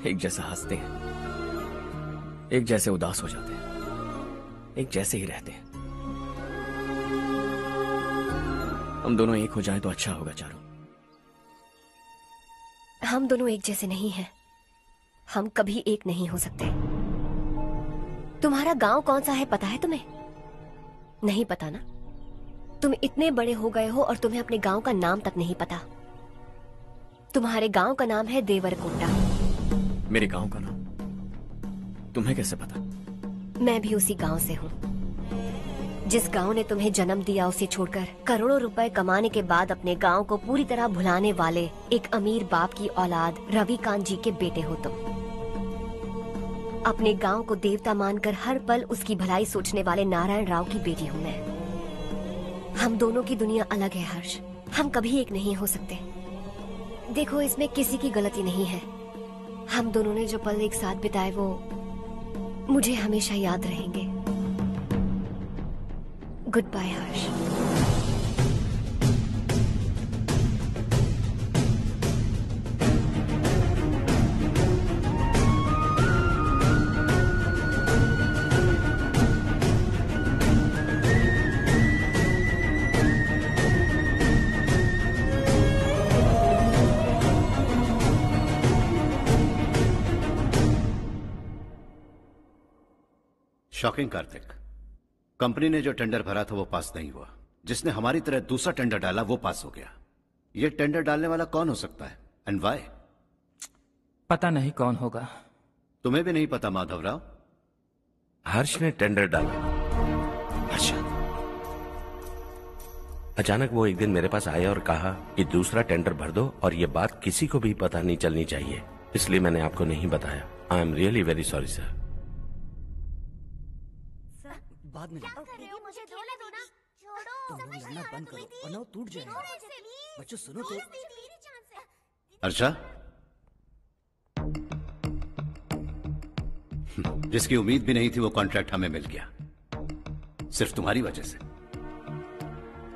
एक जैसा हंसते हैं, एक जैसे उदास हो जाते हैं, एक जैसे ही रहते हैं। हम दोनों एक हो जाएं तो अच्छा होगा चारू। हम दोनों एक जैसे नहीं हैं। हम कभी एक नहीं हो सकते। तुम्हारा गांव कौन सा है पता है तुम्हें? नहीं पता ना? तुम इतने बड़े हो गए हो और तुम्हें अपने गांव का नाम तक नहीं पता। तुम्हारे गांव का नाम है देवरकोटा। मेरे गांव का नाम तुम्हें कैसे पता? मैं भी उसी गांव से हूँ। जिस गांव ने तुम्हें जन्म दिया उसे छोड़कर करोड़ों रुपए कमाने के बाद अपने गांव को पूरी तरह भुलाने वाले एक अमीर बाप की औलाद रवि कांत जी के बेटे हो तुम। अपने गांव को देवता मानकर हर पल उसकी भलाई सोचने वाले नारायण राव की बेटी हूँ मैं। हम दोनों की दुनिया अलग है हर्ष, हम कभी एक नहीं हो सकते। देखो, इसमें किसी की गलती नहीं है। हम दोनों ने जो पल एक साथ बिताए वो मुझे हमेशा याद रहेंगे। गुड बाय हर्ष। शॉकिंग कार्तिक, कंपनी ने जो टेंडर भरा था वो पास नहीं हुआ। जिसने हमारी तरह दूसरा टेंडर डाला वो पास हो गया। ये टेंडर डालने वाला कौन हो सकता है एंड व्हाई? पता नहीं कौन होगा। तुम्हें भी नहीं पता माधवराव? हर्ष ने टेंडर डाला। अच्छा। अचानक वो एक दिन मेरे पास आया और कहा कि दूसरा टेंडर भर दो और ये बात किसी को भी पता नहीं चलनी चाहिए, इसलिए मैंने आपको नहीं बताया। I am really very sorry sir. बाद में मुझे धोने दो ना। छोड़ो, तुम लड़ना बंद करो वरना वो टूट जाएगा। बच्चों सुनो तो। अर्षा, जिसकी उम्मीद भी नहीं थी वो कॉन्ट्रैक्ट हमें मिल गया, सिर्फ तुम्हारी वजह से।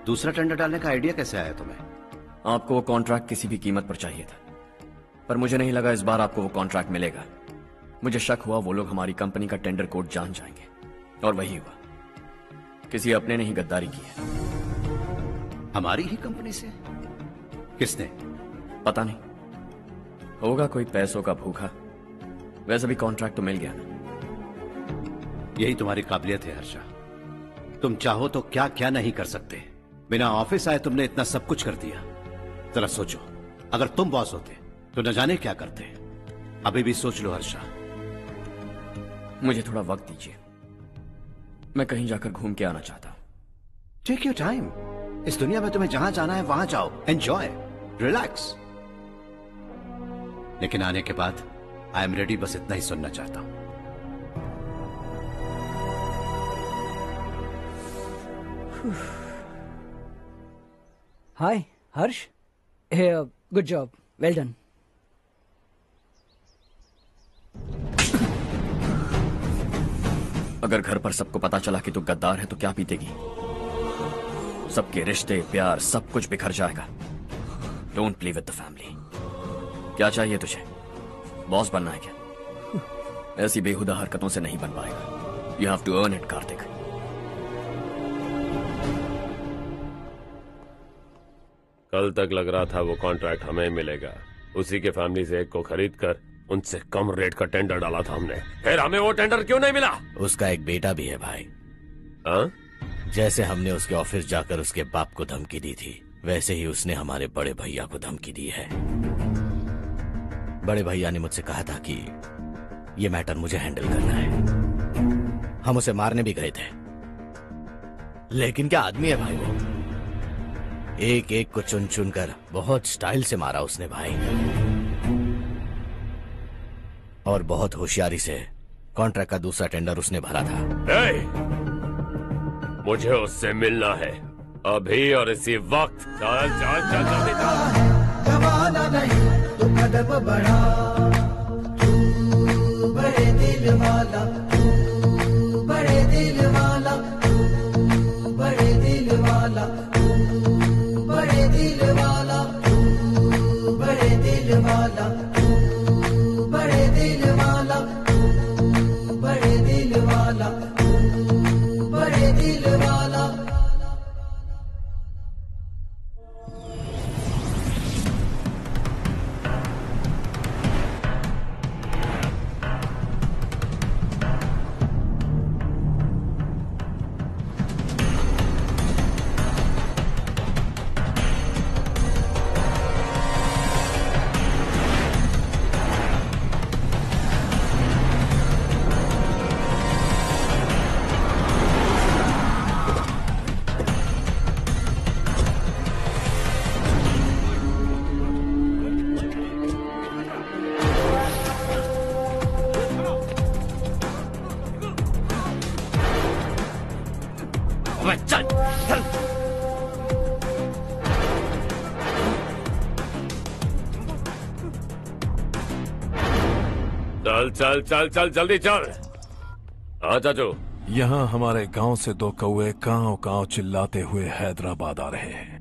दूसरा टेंडर डालने का आइडिया कैसे आया तुम्हें? आपको वो कॉन्ट्रैक्ट किसी भी कीमत पर चाहिए था, पर मुझे नहीं लगा इस बार आपको वो कॉन्ट्रैक्ट मिलेगा। मुझे शक हुआ वो लोग हमारी कंपनी का टेंडर कोड जान जाएंगे, और वही हुआ। किसी अपने ने ही गद्दारी की है। हमारी ही कंपनी से? किसने? पता नहीं, होगा कोई पैसों का भूखा। वैसे भी कॉन्ट्रैक्ट तो मिल गया ना। यही तुम्हारी काबिलियत है हर्षा, तुम चाहो तो क्या क्या नहीं कर सकते। बिना ऑफिस आए तुमने इतना सब कुछ कर दिया। जरा सोचो, अगर तुम बॉस होते तो न जाने क्या करते। अभी भी सोच लो हर्षा। मुझे थोड़ा वक्त दीजिए, मैं कहीं जाकर घूम के आना चाहता हूं। Take your time. इस दुनिया में तुम्हें जहां जाना है वहां जाओ, एंजॉय, रिलैक्स। लेकिन आने के बाद आई एम रेडी, बस इतना ही सुनना चाहता हूं। हाय हर्ष, गुड जॉब, वेल डन। अगर घर पर सबको पता चला कि तू गद्दार है तो क्या पीतेगी? सबके रिश्ते, प्यार, सब कुछ बिखर जाएगा। Don't play with the family. क्या चाहिए तुझे? बॉस बनना है क्या? ऐसी बेहुदा हरकतों से नहीं बन पाएगा। You have to earn it Kartik. कल तक लग रहा था वो कॉन्ट्रैक्ट हमें मिलेगा, उसी के फैमिली से एक को खरीद कर उनसे कम रेट का टेंडर डाला था हमने, फिर हमें वो टेंडर क्यों नहीं मिला? उसका एक बेटा भी है भाई। हाँ? जैसे हमने उसके ऑफिस जाकर उसके बाप को धमकी दी थी, वैसे ही उसने हमारे बड़े भैया को धमकी दी है। बड़े भैया ने मुझसे कहा था कि ये मैटर मुझे हैंडल करना है। हम उसे मारने भी गए थे, लेकिन क्या आदमी है भाई वो। एक एक को चुन चुन कर बहुत स्टाइल से मारा उसने भाई, और बहुत होशियारी से कॉन्ट्रैक्ट का दूसरा टेंडर उसने भरा था। मुझे उससे मिलना है अभी और इसी वक्त। चल चल चल जल्दी चल। जमाना नहीं तो कदम बढ़ा, तू बड़े दिल वाला, तू बड़े दिल वाला, तू बड़े दिल वाला, तू बड़े दिल वाला, तू बड़े दिल वाला, तू बड़े दिल वाला, तू बड़े दिल वाला, तू बड़े दिल वाला। अबे चल चल। चल चल चल चल जल्दी चल। हाँ चाचू। यहाँ हमारे गांव से 2 कौवे कांव कांव चिल्लाते हुए हैदराबाद आ रहे हैं।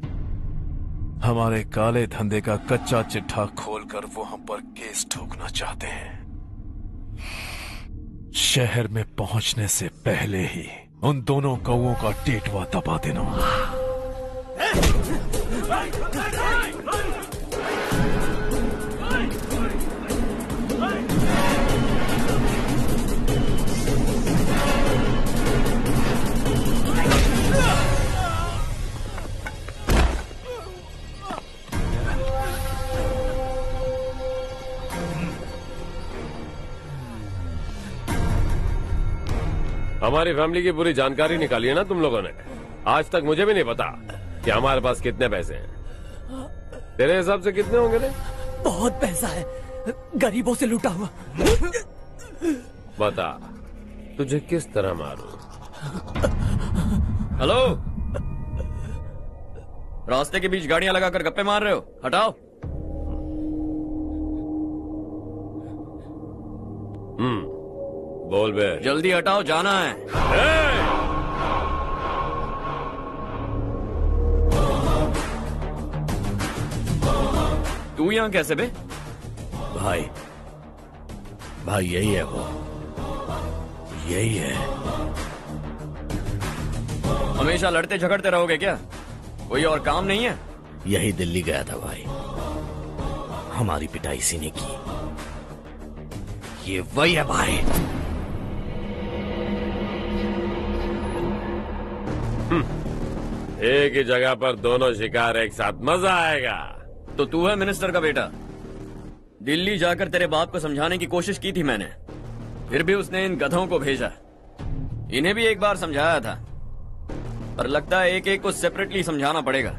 हमारे काले धंधे का कच्चा चिट्ठा खोलकर वो हम पर केस ठोकना चाहते हैं। शहर में पहुंचने से पहले ही उन दोनों कौवों का टेटवा दबा देना। हमारी फैमिली की पूरी जानकारी निकाली है ना तुम लोगों ने। आज तक मुझे भी नहीं पता कि हमारे पास कितने पैसे हैं। तेरे हिसाब से कितने होंगे रे? बहुत पैसा है, गरीबों से लूटा हुआ। बता तुझे किस तरह मारूं? हेलो, रास्ते के बीच गाड़ियां लगाकर गप्पे मार रहे हो? हटाओ। बोल बे। जल्दी हटाओ, जाना है। तू यहाँ कैसे बे? भाई यही है वो, यही है। हमेशा लड़ते झगड़ते रहोगे क्या? कोई और काम नहीं है? यही दिल्ली गया था भाई, हमारी पिटाई इसी ने की। ये वही है भाई। एक ही जगह पर दोनों शिकार एक साथ, मजा आएगा। तो तू है मिनिस्टर का बेटा। दिल्ली जाकर तेरे बाप को समझाने की कोशिश की थी मैंने, फिर भी उसने इन गधों को भेजा। इन्हें भी एक बार समझाया था, पर लगता है एक एक को सेपरेटली समझाना पड़ेगा।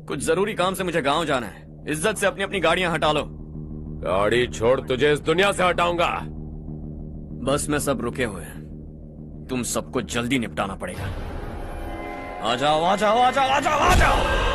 कुछ जरूरी काम से मुझे गांव जाना है। इज्जत से अपनी अपनी गाड़ियां हटा लो। गाड़ी छोड़, तुझे इस दुनिया से हटाऊंगा। बस में सब रुके हुए हैं, तुम सबको जल्दी निपटाना पड़ेगा। आ जाओ आ जाओ आ जाओ आ जाओ आ जाओ।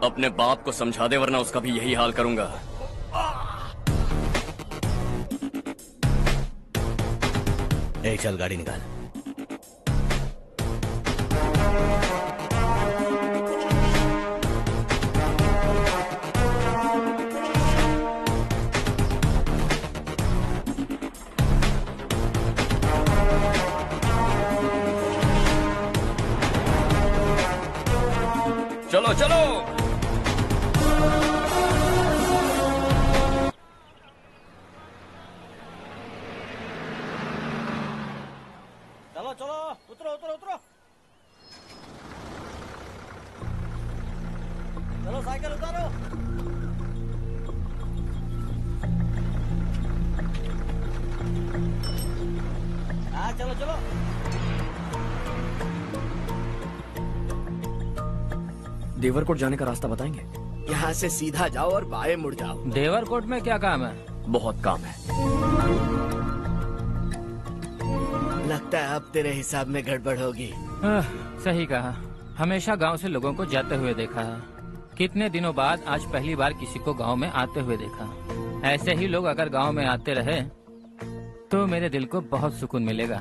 अपने बाप को समझा दे, वरना उसका भी यही हाल करूंगा। चल गाड़ी निकाल। चलो चलो। चलो चलो, उतरो उतरो उतरो। साइकिल उतारो। हाँ चलो चलो। देवरकोट जाने का रास्ता बताएंगे? यहाँ से सीधा जाओ और बाएं मुड़ जाओ। देवरकोट में क्या काम है? बहुत काम है। लगता है अब तेरे हिसाब में गड़बड़ होगी। सही कहा। हमेशा गांव से लोगों को जाते हुए देखा है। कितने दिनों बाद आज पहली बार किसी को गांव में आते हुए देखा। ऐसे ही लोग अगर गांव में आते रहे तो मेरे दिल को बहुत सुकून मिलेगा।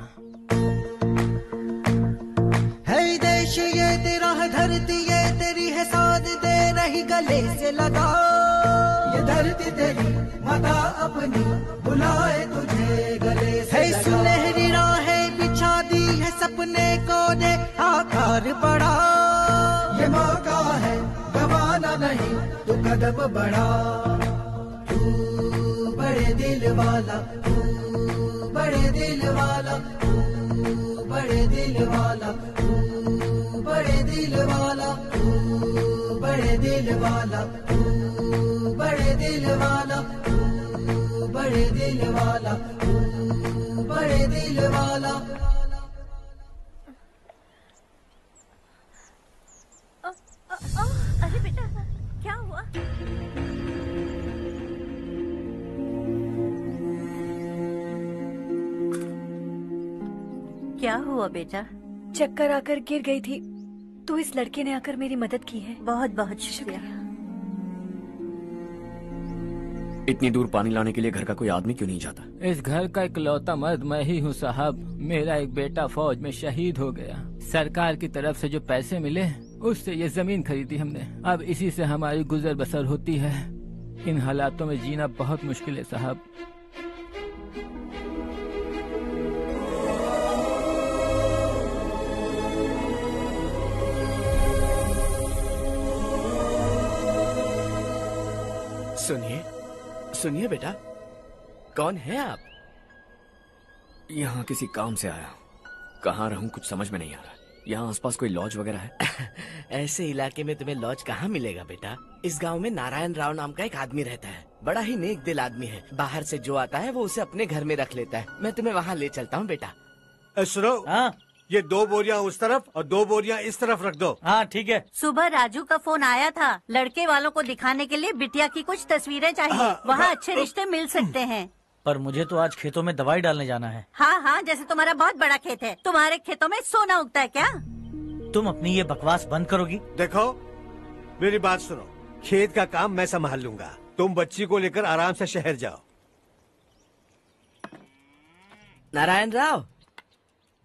है देश ये तेरा है, धरती ये तेरी है, साथ दे रही गले से लगा। ये धरती तेरी माता अपनी बुलाए तुझे गले से लगा। सुनहरी राहें बिछा दी है, सपने को दे आकार बढ़ा। ये मौका है गवाना नहीं, तू कदम बढ़ा। तू बड़े दिल वाला, तू बड़े दिल वाला, तू बड़े दिल वाला, तू बड़े दिल वाला, तू बड़े दिल वाला, तू बड़े दिल वाला, तू बड़े दिल वाला, तू बड़े दिल वाला। अरे बेटा क्या हुआ? क्या हुआ बेटा? चक्कर आकर गिर गई थी तो इस लड़के ने आकर मेरी मदद की है। बहुत बहुत शुक्रिया। इतनी दूर पानी लाने के लिए घर का कोई आदमी क्यों नहीं जाता? इस घर का इकलौता मर्द मैं ही हूँ साहब। मेरा एक बेटा फौज में शहीद हो गया। सरकार की तरफ से जो पैसे मिले उससे ये जमीन खरीदी हमने। अब इसी से हमारी गुजर बसर होती है। इन हालातों में जीना बहुत मुश्किल है साहब। सुनिए सुनिए बेटा, कौन है आप? यहाँ किसी काम से आया हूँ। कहाँ रहूँ कुछ समझ में नहीं आ रहा। यहाँ आसपास कोई लॉज वगैरह है? ऐसे इलाके में तुम्हें लॉज कहाँ मिलेगा बेटा। इस गांव में नारायण राव नाम का एक आदमी रहता है। बड़ा ही नेक दिल आदमी है। बाहर से जो आता है वो उसे अपने घर में रख लेता है। मैं तुम्हें वहाँ ले चलता हूँ बेटा। सुनो, ये 2 बोरियां उस तरफ और 2 बोरियां इस तरफ रख दो। हाँ ठीक है। सुबह राजू का फोन आया था। लड़के वालों को दिखाने के लिए बिटिया की कुछ तस्वीरें चाहिए। वहाँ अच्छे रिश्ते मिल सकते हैं। पर मुझे तो आज खेतों में दवाई डालने जाना है। हाँ हाँ, जैसे तुम्हारा बहुत बड़ा खेत है। तुम्हारे खेतों में सोना उगता है क्या? तुम अपनी ये बकवास बंद करोगी? देखो मेरी बात सुनो, खेत का काम मैं संभाल लूंगा। तुम बच्ची को लेकर आराम से शहर जाओ। नारायण राव,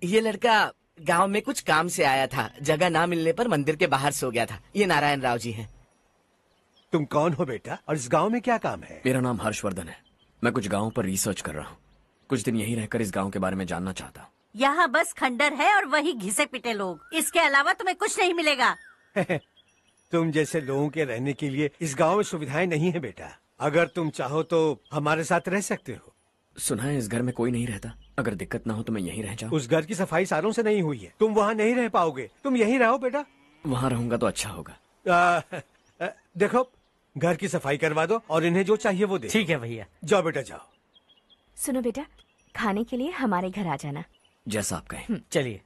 ये लड़का गांव में कुछ काम से आया था। जगह ना मिलने पर मंदिर के बाहर सो गया था। ये नारायण राव जी हैं। तुम कौन हो बेटा और इस गांव में क्या काम है? मेरा नाम हर्षवर्धन है। मैं कुछ गाँव पर रिसर्च कर रहा हूँ। कुछ दिन यहीं रहकर इस गाँव के बारे में जानना चाहता हूँ। यहाँ बस खंडर है और वही घिसे पिटे लोग। इसके अलावा तुम्हें कुछ नहीं मिलेगा। तुम जैसे लोगों के रहने के लिए इस गांव में सुविधाएं नहीं है बेटा। अगर तुम चाहो तो हमारे साथ रह सकते हो। सुना है इस घर में कोई नहीं रहता। अगर दिक्कत ना हो तो मैं यहीं रह जाऊँ। उस घर की सफाई सालों से नहीं हुई है। तुम वहाँ नहीं रह पाओगे। तुम यहीं रहो बेटा। वहाँ रहूंगा तो अच्छा होगा। देखो, घर की सफाई करवा दो और इन्हें जो चाहिए वो दे। ठीक है भैया। जाओ बेटा जाओ। सुनो बेटा, खाने के लिए हमारे घर आ जाना। जैसा आप कहें। चलिए।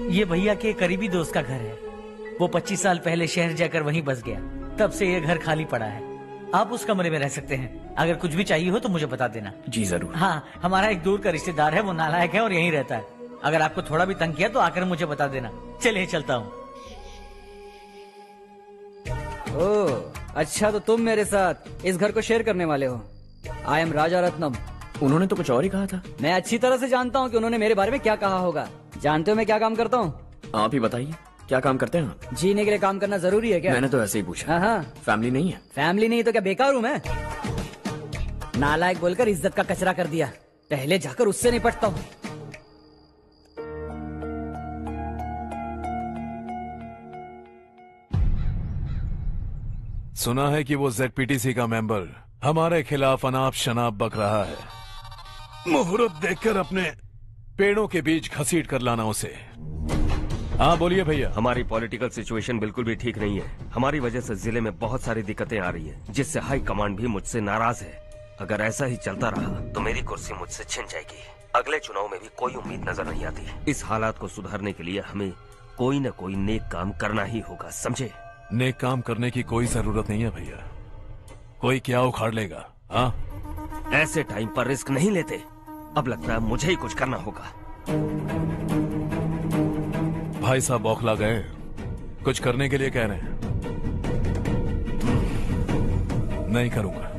ये भैया के करीबी दोस्त का घर है। वो 25 साल पहले शहर जाकर वहीं बस गया। तब से ये घर खाली पड़ा है। आप उस कमरे में रह सकते हैं। अगर कुछ भी चाहिए हो तो मुझे बता देना। जी जरूर। हाँ, हमारा एक दूर का रिश्तेदार है। वो नालायक है और यहीं रहता है। अगर आपको थोड़ा भी तंग किया तो आकर मुझे बता देना। चलिए चलता हूँ। ओह अच्छा, तो तुम मेरे साथ इस घर को शेयर करने वाले हो। आई एम राजा रत्नम। उन्होंने तो कुछ और ही कहा था। मैं अच्छी तरह से जानता हूँ कि उन्होंने मेरे बारे में क्या कहा होगा। जानते हो मैं क्या काम करता हूँ? आप ही बताइए, क्या काम करते हैं आप? जीने के लिए काम करना जरूरी है क्या? मैंने तो ऐसे ही पूछा। हाँ। फैमिली नहीं है? फैमिली नहीं तो क्या बेकार हूँ मैं? नालायक बोलकर इज्जत का कचरा कर दिया। पहले जाकर उससे निपटता हूँ। सुना है कि वो ZPTC का मेंबर हमारे खिलाफ अनाप शनाप बक रहा है। मुहूर्त देखकर अपने पेड़ों के बीच घसीट कर लाना उसे। हाँ बोलिए भैया। हमारी पॉलिटिकल सिचुएशन बिल्कुल भी ठीक नहीं है। हमारी वजह से जिले में बहुत सारी दिक्कतें आ रही है, जिससे हाई कमांड भी मुझसे नाराज है। अगर ऐसा ही चलता रहा तो मेरी कुर्सी मुझसे छिन जाएगी। अगले चुनाव में भी कोई उम्मीद नजर नहीं आती। इस हालात को सुधारने के लिए हमें कोई न कोई नेक काम करना ही होगा, समझे? नेक काम करने की कोई जरूरत नहीं है भैया, कोई क्या उखाड़ लेगा। हाँ, ऐसे टाइम पर रिस्क नहीं लेते। अब लगता है मुझे ही कुछ करना होगा। भाई साहब बौखला गए, कुछ करने के लिए कह रहे हैं। नहीं करूंगा,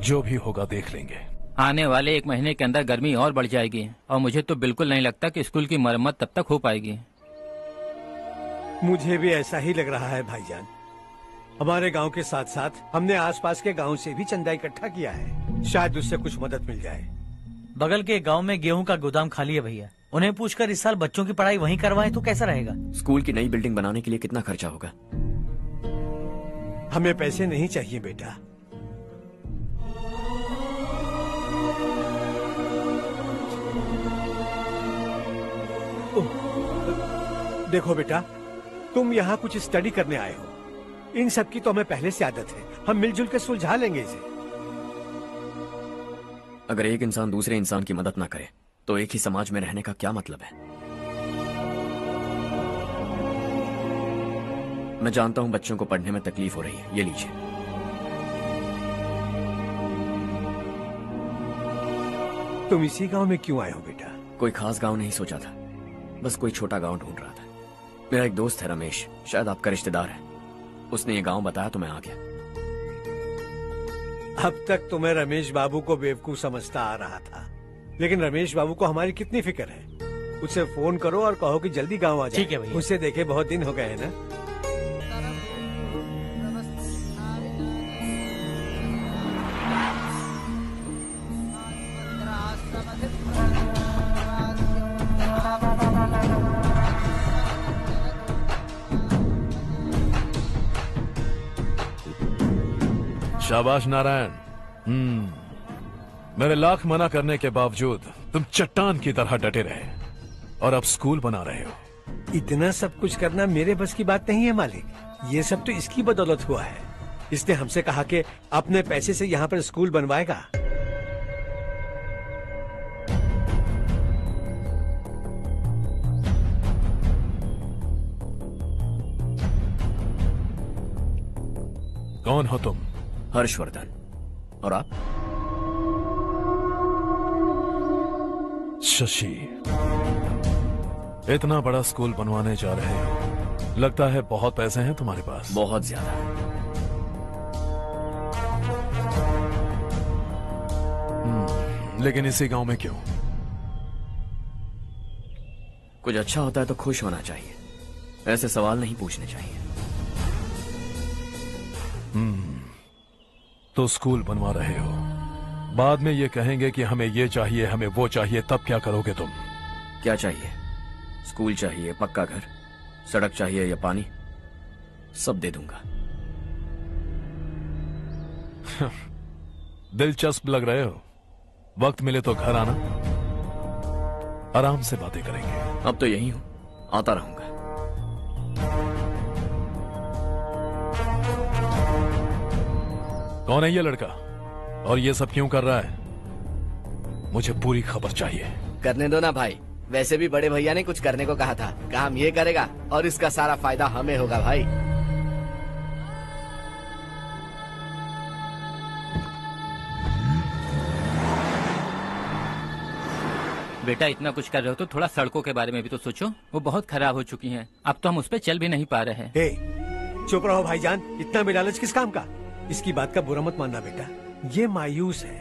जो भी होगा देख लेंगे। आने वाले 1 महीने के अंदर गर्मी और बढ़ जाएगी और मुझे तो बिल्कुल नहीं लगता कि स्कूल की मरम्मत तब तक हो पाएगी। मुझे भी ऐसा ही लग रहा है भाईजान। हमारे गांव के साथ साथ हमने आसपास के गांव से भी चंदा इकट्ठा किया है, शायद उससे कुछ मदद मिल जाए। बगल के गांव में गेहूं का गोदाम खाली है भैया, उन्हें पूछकर इस साल बच्चों की पढ़ाई वहीं करवाएं तो कैसा रहेगा? स्कूल की नई बिल्डिंग बनाने के लिए कितना खर्चा होगा? हमें पैसे नहीं चाहिए बेटा। देखो बेटा, तुम यहाँ कुछ स्टडी करने आए हो, इन सब की तो हमें पहले से आदत है। हम मिलजुल के सुलझा लेंगे इसे। अगर एक इंसान दूसरे इंसान की मदद ना करे तो एक ही समाज में रहने का क्या मतलब है? मैं जानता हूं बच्चों को पढ़ने में तकलीफ हो रही है, ये लीजिए। तुम इसी गांव में क्यों आए हो बेटा? कोई खास गांव नहीं सोचा था, बस कोई छोटा गांव ढूंढ रहा था। मेरा एक दोस्त है रमेश, शायद आपका रिश्तेदार है, उसने ये गांव बताया तो मैं आ गया। अब तक तो मैं रमेश बाबू को बेवकूफ समझता आ रहा था, लेकिन रमेश बाबू को हमारी कितनी फिक्र है। उसे फोन करो और कहो कि जल्दी गांव आ जाए। ठीक है भैया। उसे देखे बहुत दिन हो गए हैं ना। शाबाश नारायण। मेरे लाख मना करने के बावजूद तुम चट्टान की तरह डटे रहे और अब स्कूल बना रहे हो। इतना सब कुछ करना मेरे बस की बात नहीं है मालिक, ये सब तो इसकी बदौलत हुआ है। इसने हमसे कहा कि अपने पैसे से यहाँ पर स्कूल बनवाएगा। कौन हो तुम? हर्षवर्धन। और आप? शशि। इतना बड़ा स्कूल बनवाने जा रहे हो, लगता है बहुत पैसे हैं तुम्हारे पास। बहुत ज्यादा। लेकिन इसी गांव में क्यों? कुछ अच्छा होता है तो खुश होना चाहिए, ऐसे सवाल नहीं पूछने चाहिए। तो स्कूल बनवा रहे हो, बाद में ये कहेंगे कि हमें ये चाहिए, हमें वो चाहिए, तब क्या करोगे तुम? क्या चाहिए? स्कूल चाहिए, पक्का घर, सड़क चाहिए या पानी, सब दे दूंगा। दिलचस्प लग रहे हो। वक्त मिले तो घर आना, आराम से बातें करेंगे। अब तो यही हूं, आता रहूंगा। कौन है ये लड़का और ये सब क्यों कर रहा है? मुझे पूरी खबर चाहिए। करने दो ना भाई, वैसे भी बड़े भैया ने कुछ करने को कहा था, काम ये करेगा और इसका सारा फायदा हमें होगा भाई। बेटा इतना कुछ कर रहे हो तो थोड़ा सड़कों के बारे में भी तो सोचो, वो बहुत खराब हो चुकी हैं। अब तो हम उस पर चल भी नहीं पा रहे हैं। चुप रहो भाईजान, इतना बेलालच किस काम का? इसकी बात का बुरा मत मानना बेटा, ये मायूस है।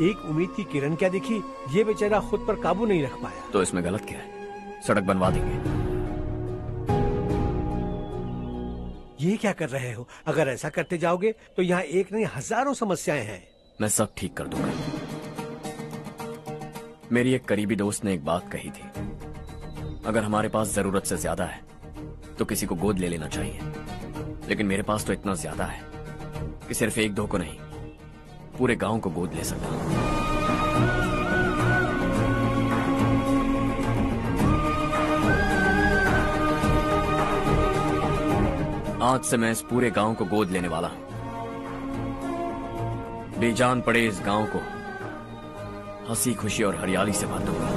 एक उम्मीद की किरण क्या दिखी, ये बेचारा खुद पर काबू नहीं रख पाया। तो इसमें गलत क्या है? सड़क बनवा देंगे। ये क्या कर रहे हो? अगर ऐसा करते जाओगे तो यहाँ एक नहीं हजारों समस्याएं हैं। मैं सब ठीक कर दूंगा। मेरी एक करीबी दोस्त ने एक बात कही थी, अगर हमारे पास जरूरत से ज्यादा है तो किसी को गोद ले लेना चाहिए, लेकिन मेरे पास तो इतना ज्यादा है कि सिर्फ एक दो को नहीं, पूरे गांव को गोद ले सकता हूं। आज से मैं इस पूरे गांव को गोद लेने वाला हूं। बेजान पड़े इस गांव को हंसी खुशी और हरियाली से भर दूंगा।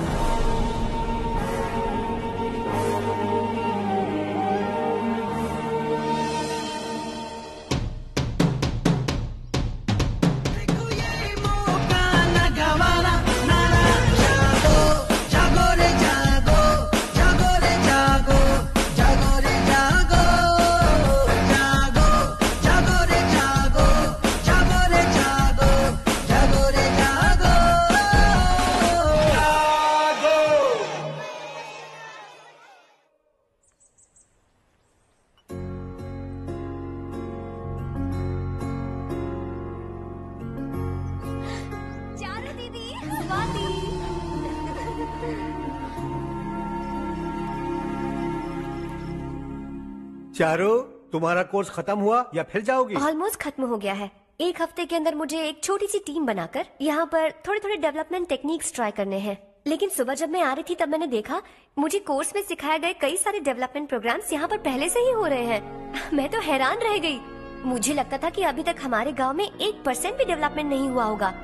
चारू, तुम्हारा कोर्स खत्म हुआ या फिर जाओगी? ऑलमोस्ट खत्म हो गया है। एक हफ्ते के अंदर मुझे एक छोटी सी टीम बनाकर यहाँ पर थोड़े थोड़े डेवलपमेंट टेक्निक्स ट्राई करने हैं। लेकिन सुबह जब मैं आ रही थी तब मैंने देखा मुझे कोर्स में सिखाए गए कई सारे डेवलपमेंट प्रोग्राम्स यहाँ पर पहले से ही हो रहे हैं। मैं तो हैरान रह गई। मुझे लगता था कि अभी तक हमारे गाँव में 1% भी डेवलपमेंट नहीं हुआ होगा,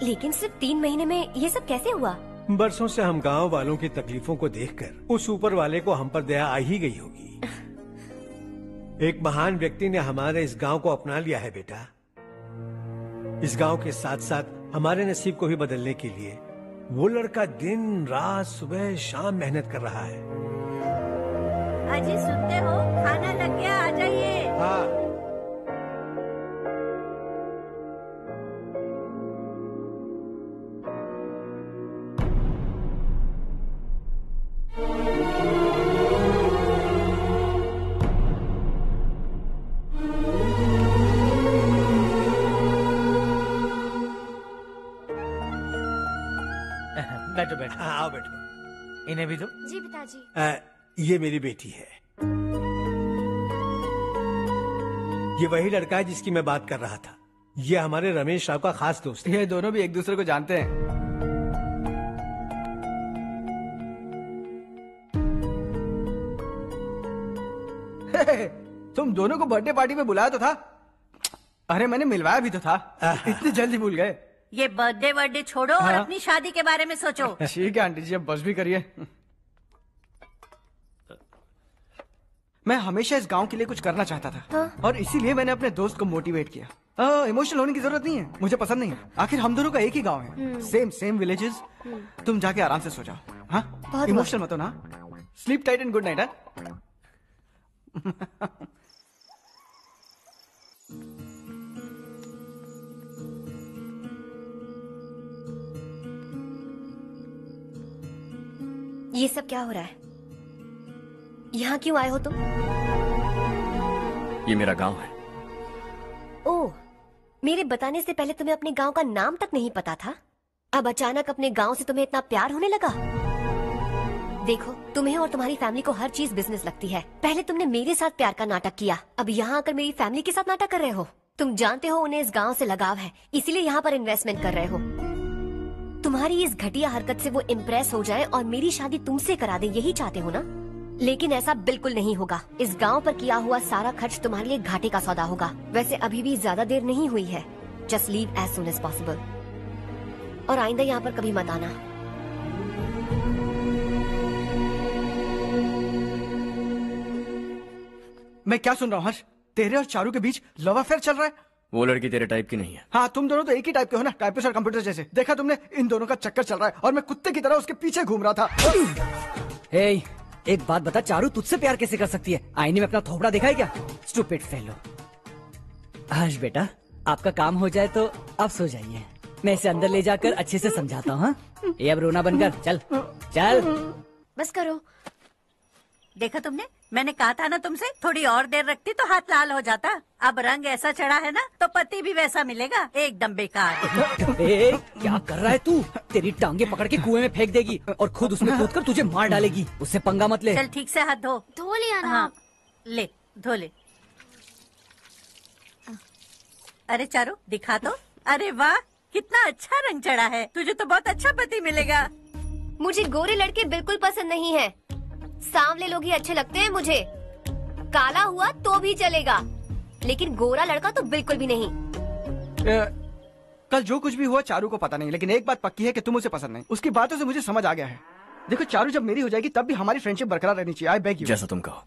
लेकिन सिर्फ 3 महीने में ये सब कैसे हुआ? बरसों से हम गांव वालों की तकलीफों को देखकर उस ऊपर वाले को हम पर दया आ ही गई होगी। एक महान व्यक्ति ने हमारे इस गांव को अपना लिया है बेटा। इस गांव के साथ साथ हमारे नसीब को भी बदलने के लिए वो लड़का दिन रात सुबह शाम मेहनत कर रहा है। अजी सुनते हो, खाना लग गया, आ जाइए। हाँ। बैठो बैठो। आओ बैठो। इन्हें भी दो। जी पिताजी। ये मेरी बेटी है। ये वही लड़का है जिसकी मैं बात कर रहा था। ये हमारे रमेश राव का खास दोस्त है। ये दोनों भी एक दूसरे को जानते हैं। तुम दोनों को बर्थडे पार्टी में बुलाया तो था। अरे मैंने मिलवाया भी तो था। इतनी जल्दी भूल गए। ये बर्थडे छोड़ो और हाँ? अपनी शादी के बारे में सोचो। ठीक है आंटी जी, अब बस भी करिए। मैं हमेशा इस गांव के लिए कुछ करना चाहता था। हाँ? और इसीलिए मैंने अपने दोस्त को मोटिवेट किया। इमोशनल होने की जरूरत नहीं है, मुझे पसंद नहीं है। आखिर हम दोनों का एक ही गांव है, सेम विलेजेस। तुम जाके आराम से सो जाओ। हाँ, इमोशनल मत हो ना। Sleep tight and good night. ये सब क्या हो रहा है? यहाँ क्यों आए हो तुम? ये मेरा गांव है। ओह, मेरे बताने से पहले तुम्हें अपने गांव का नाम तक नहीं पता था? अब अचानक अपने गांव से तुम्हें इतना प्यार होने लगा? देखो, तुम्हें और तुम्हारी फैमिली को हर चीज बिजनेस लगती है। पहले तुमने मेरे साथ प्यार का नाटक किया, अब यहाँ आकर मेरी फैमिली के साथ नाटक कर रहे हो। तुम जानते हो उन्हें इस गांव से लगाव है, इसीलिए यहाँ पर इन्वेस्टमेंट कर रहे हो। तुम्हारी इस घटिया हरकत से वो इम्प्रेस हो जाए और मेरी शादी तुमसे करा दे, यही चाहते हो ना? लेकिन ऐसा बिल्कुल नहीं होगा। इस गांव पर किया हुआ सारा खर्च तुम्हारे लिए घाटे का सौदा होगा। वैसे अभी भी ज्यादा देर नहीं हुई है। Just leave as soon as possible. और आइंदा यहाँ पर कभी मत आना। मैं क्या सुन रहा हूँ हर्ष? तेरे और चारू के बीच लव अफेयर चल रहा है? वो लड़की तेरे टाइप की नहीं है। हाँ, तुम दोनों तो एक ही टाइप के हो ना, टाइपिस्ट और कंप्यूटर जैसे। देखा तुमने, इन दोनों का चक्कर चल रहा है और मैं कुत्ते की तरह उसके पीछे घूम रहा था। हे, एक बात बता, चारू तुझसे प्यार कैसे कर सकती है? आईने में अपना थोपड़ा देखा है क्या? Stupid fellow. हर्ष बेटा, आपका काम हो जाए तो आप सो जाइए। मैं इसे अंदर ले जाकर अच्छे से समझाता हूँ। ये अब रोना बनकर चल चल। बस करो। देखा तुमने, मैंने कहा था ना तुमसे, थोड़ी और देर रखती तो हाथ लाल हो जाता। अब रंग ऐसा चढ़ा है ना तो पति भी वैसा मिलेगा। एकदम बेकार। ए, क्या कर रहा है तू? तेरी टांगे पकड़ के कुएं में फेंक देगी और खुद उसमें कूदकर तुझे मार डालेगी। उससे पंगा मत ले। चल ठीक से हाथ धो। धो लिया ना। हाँ, ले धो ले। अरे चारू दिखा तो। अरे वाह, कितना अच्छा रंग चढ़ा है। तुझे तो बहुत अच्छा पति मिलेगा। मुझे गोरे लड़के बिल्कुल पसंद नहीं है। सांवले लोग ही अच्छे लगते हैं मुझे। काला हुआ तो भी चलेगा, लेकिन गोरा लड़का तो बिल्कुल भी नहीं। कल जो कुछ भी हुआ चारू को पता नहीं, लेकिन एक बात पक्की है कि तुम उसे पसंद नहीं। उसकी बातों से मुझे समझ आ गया है। देखो चारू जब मेरी हो जाएगी तब भी हमारी फ्रेंडशिप बरकरार रहनी चाहिए। I beg you. जैसा तुम कहो।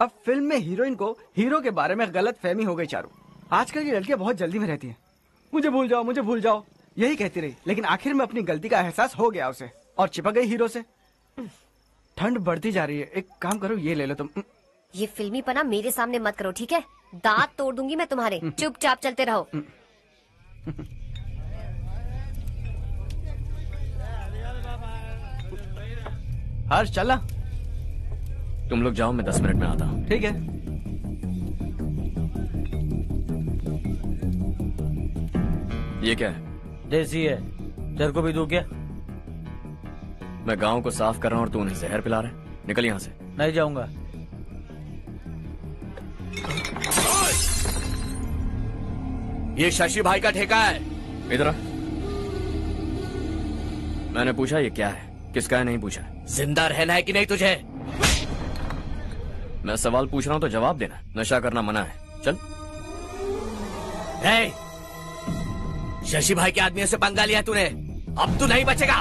अब फिल्म में हीरोइन को हीरो के बारे में गलत फहमी हो गई चारू। आजकल की लड़कियां बहुत जल्दी में रहती हैं। मुझे भूल जाओ, मुझे भूल जाओ, यही कहती रही, लेकिन आखिर में अपनी गलती का एहसास हो गया उसे और चिपक गई हीरो से। ठंड बढ़ती जा रही है, एक काम करो ये ले लो तुम। ये फिल्मी पना मेरे सामने मत करो, ठीक है? दांत तोड़ दूंगी मैं तुम्हारे। चुपचाप चलते रहो। हर्ष चला। तुम लोग जाओ, मैं 10 मिनट में आता हूँ। ठीक है। ये क्या है? देसी है, तेरे को भी दूं क्या? मैं गांव को साफ कर रहा हूँ और तू उन्हें जहर पिला रहा है। निकल यहाँ से। नहीं जाऊंगा। ये शशि भाई का ठेका है। इधर आ। मैंने पूछा ये क्या है, किसका है नहीं पूछा। जिंदा रहना है कि नहीं तुझे? मैं सवाल पूछ रहा हूँ तो जवाब देना। नशा करना मना है। चल। हे, शशि भाई के आदमियों से पंगा लिया तूने, अब तू नहीं बचेगा।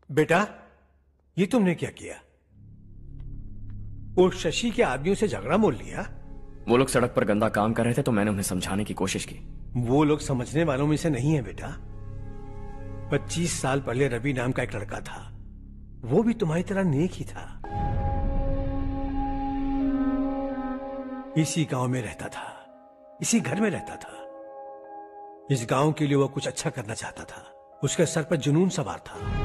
बेटा, ये तुमने क्या किया? वो शशि के आदमियों से झगड़ा मोल लिया? वो लोग सड़क पर गंदा काम कर रहे थे तो मैंने उन्हें समझाने की कोशिश की। वो लोग समझने वालों में से नहीं है बेटा। 25 साल पहले रवि नाम का एक लड़का था, वो भी तुम्हारी तरह नेक ही था। इसी गांव में रहता था, इसी घर में रहता था। इस गांव के लिए वो कुछ अच्छा करना चाहता था। उसके सर पर जुनून सवार था।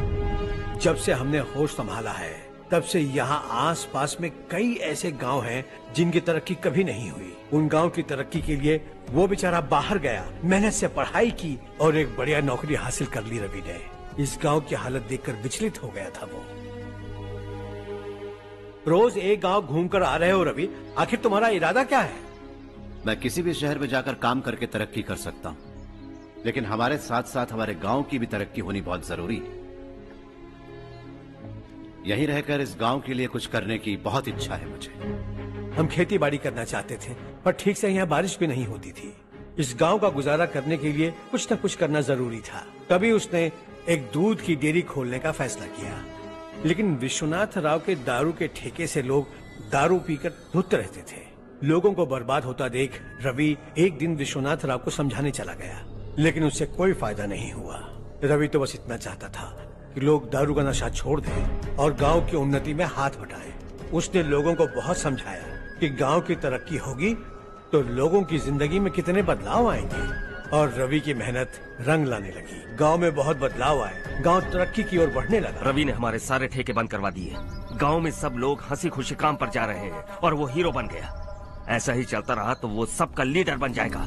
जब से हमने होश संभाला है तब से यहाँ आस पास में कई ऐसे गांव हैं जिनकी तरक्की कभी नहीं हुई। उन गांव की तरक्की के लिए वो बेचारा बाहर गया, मेहनत से पढ़ाई की और एक बढ़िया नौकरी हासिल कर ली रवि ने। इस गांव की हालत देखकर विचलित हो गया था वो। रोज एक गांव घूमकर आ रहे हो रवि, आखिर तुम्हारा इरादा क्या है? मैं किसी भी शहर में जाकर काम करके तरक्की कर सकता हूँ, लेकिन हमारे साथ साथ हमारे गांव की भी तरक्की होनी बहुत जरूरी है। यहीं रहकर इस गांव के लिए कुछ करने की बहुत इच्छा है मुझे। हम खेती बाड़ी करना चाहते थे, पर ठीक से यहाँ बारिश भी नहीं होती थी। इस गांव का गुजारा करने के लिए कुछ न कुछ करना जरूरी था। तभी उसने एक दूध की डेयरी खोलने का फैसला किया। लेकिन विश्वनाथ राव के दारू के ठेके से लोग दारू पीकर धुत रहते थे। लोगों को बर्बाद होता देख रवि एक दिन विश्वनाथ राव को समझाने चला गया, लेकिन उससे कोई फायदा नहीं हुआ। रवि तो बस इतना चाहता था कि लोग दारू का नशा छोड़ दें और गांव की उन्नति में हाथ बटाएं। उसने लोगों को बहुत समझाया कि गांव की तरक्की होगी तो लोगों की जिंदगी में कितने बदलाव आएंगे, और रवि की मेहनत रंग लाने लगी। गांव में बहुत बदलाव आए, गांव तरक्की की ओर बढ़ने लगा। रवि ने हमारे सारे ठेके बंद करवा दिए। गांव में सब लोग हंसी खुशी काम पर जा रहे हैं और वो हीरो बन गया। ऐसा ही चलता रहा तो वो सबका लीडर बन जाएगा।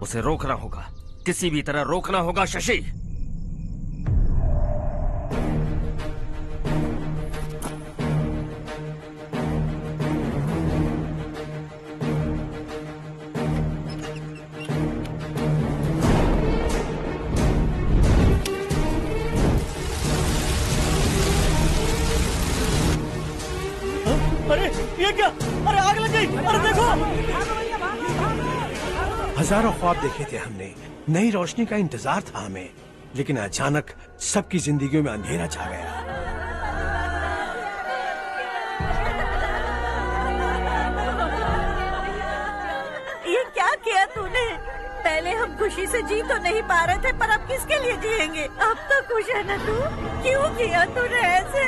उसे रोकना होगा, किसी भी तरह रोकना होगा शशि। अरे ये क्या? अरे आग लग गई! अरे देखो! हजारों ख्वाब देखे थे हमने, नई रोशनी का इंतजार था हमें, लेकिन अचानक सबकी जिंदगियों में अंधेरा छा गया। ये क्या किया तूने? पहले हम खुशी से जी तो नहीं पा रहे थे, पर अब किसके लिए जिएंगे? अब तो खुश है ना तू? क्यों किया तूने ऐसे?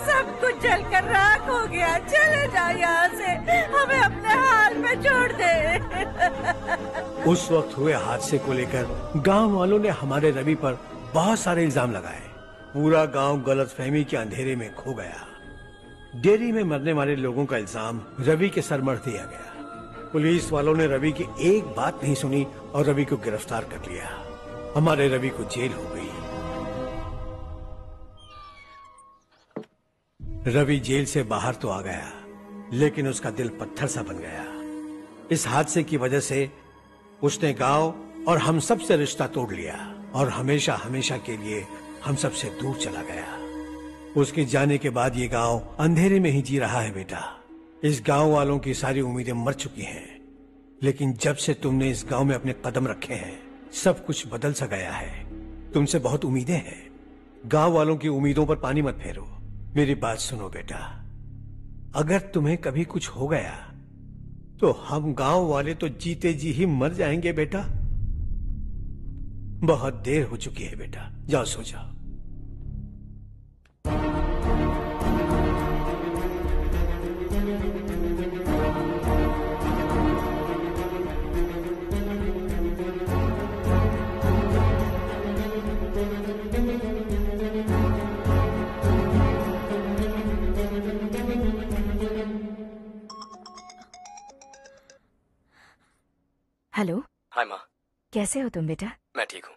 सब कुछ जलकर राख हो गया। चले जा यहाँ से, हमें अपने हाल में छोड़ दे। उस वक्त हुए हादसे को लेकर गांव वालों ने हमारे रवि पर बहुत सारे इल्जाम लगाए। पूरा गांव गलतफहमी के अंधेरे में खो गया। डेयरी में मरने वाले लोगों का इल्जाम रवि के सर मढ़ दिया गया। पुलिस वालों ने रवि की एक बात नहीं सुनी और रवि को गिरफ्तार कर लिया। हमारे रवि को जेल हो गई। रवि जेल से बाहर तो आ गया, लेकिन उसका दिल पत्थर सा बन गया। इस हादसे की वजह से उसने गांव और हम सब से रिश्ता तोड़ लिया और हमेशा हमेशा के लिए हम सब से दूर चला गया। उसके जाने के बाद ये गांव अंधेरे में ही जी रहा है बेटा। इस गांव वालों की सारी उम्मीदें मर चुकी हैं, लेकिन जब से तुमने इस गांव में अपने कदम रखे हैं सब कुछ बदल सा गया है। तुमसे बहुत उम्मीदें हैं। गांव वालों की उम्मीदों पर पानी मत फेरो। मेरी बात सुनो बेटा, अगर तुम्हें कभी कुछ हो गया तो हम गांव वाले तो जीते जी ही मर जाएंगे बेटा। बहुत देर हो चुकी है बेटा, जाओ सो जाओ। हेलो। हाय माँ। कैसे हो तुम बेटा? मैं ठीक हूँ।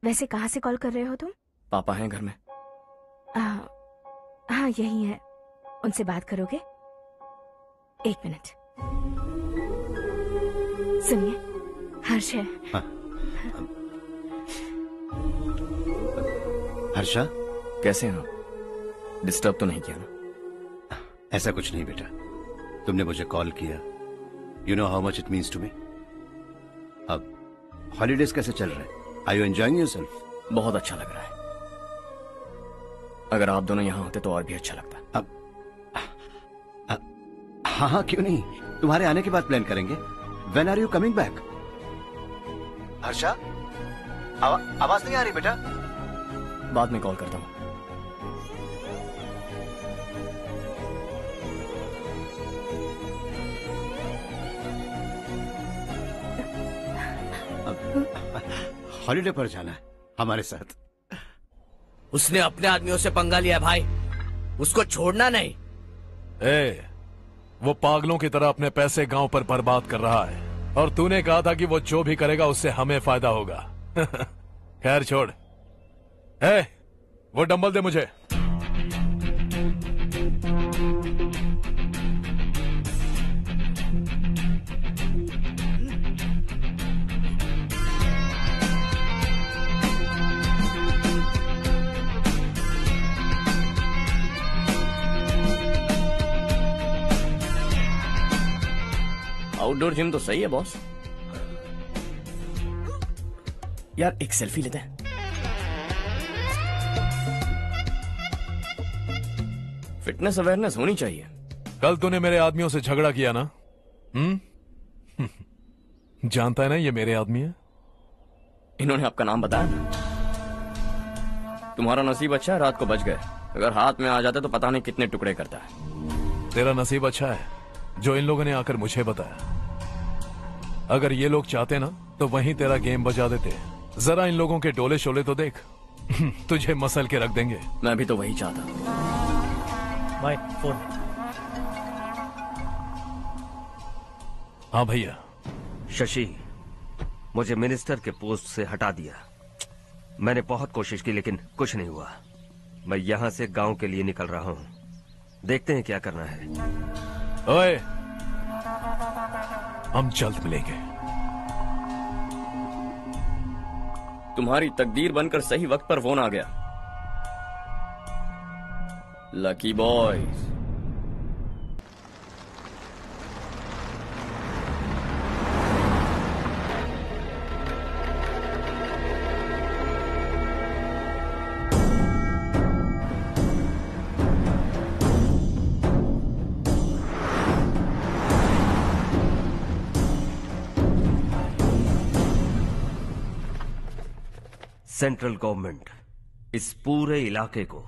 वैसे कहाँ से कॉल कर रहे हो तुम? पापा हैं घर में। हाँ यही है। उनसे बात करोगे? एक मिनट। सुनिए, हर्ष है। हाँ। हर्षा, कैसे हैं आप? डिस्टर्ब तो नहीं किया ना? ऐसा कुछ नहीं बेटा, तुमने मुझे कॉल किया। You know how much it means to me. अब हॉलीडेज कैसे चल रहे हैं? Are you enjoying yourself? बहुत अच्छा लग रहा है। अगर आप दोनों यहाँ होते तो और भी अच्छा लगता। अब हाँ हाँ क्यों नहीं, तुम्हारे आने के बाद प्लान करेंगे। When are you coming back? Harsha, आवाज नहीं आ रही बेटा। बाद में कॉल करता हूँ। हॉलीडे पर जाना है हमारे साथ। उसने अपने आदमियों से पंगा लिया भाई, उसको छोड़ना नहीं। वो पागलों की तरह अपने पैसे गांव पर बर्बाद कर रहा है और तूने कहा था कि वो जो भी करेगा उससे हमें फायदा होगा। खैर छोड़। वो डंबल दे मुझे। आउटडोर जिम तो सही है बॉस। यार एक सेल्फी लेते हैं। फिटनेस अवेयरनेस होनी चाहिए। कल तूने मेरे आदमियों से झगड़ा किया ना? जानता है ना ये मेरे आदमी है। इन्होंने आपका नाम बताया? तुम्हारा नसीब अच्छा है, रात को बच गए। अगर हाथ में आ जाते तो पता नहीं कितने टुकड़े करता है। तेरा नसीब अच्छा है जो इन लोगों ने आकर मुझे बताया। अगर ये लोग चाहते ना तो वहीं तेरा गेम बजा देते। जरा इन लोगों के डोले शोले तो देख। तुझे मसल के रख देंगे। मैं भी तो वही चाहता। भाई फोन। हाँ भैया। शशि, मुझे मिनिस्टर के पोस्ट से हटा दिया। मैंने बहुत कोशिश की लेकिन कुछ नहीं हुआ। मैं यहाँ से गांव के लिए निकल रहा हूँ। देखते हैं क्या करना है। ओए, हम जल्द मिलेंगे। तुम्हारी तकदीर बनकर सही वक्त पर फोन आ गया। Lucky boys. सेंट्रल गवर्नमेंट इस पूरे इलाके को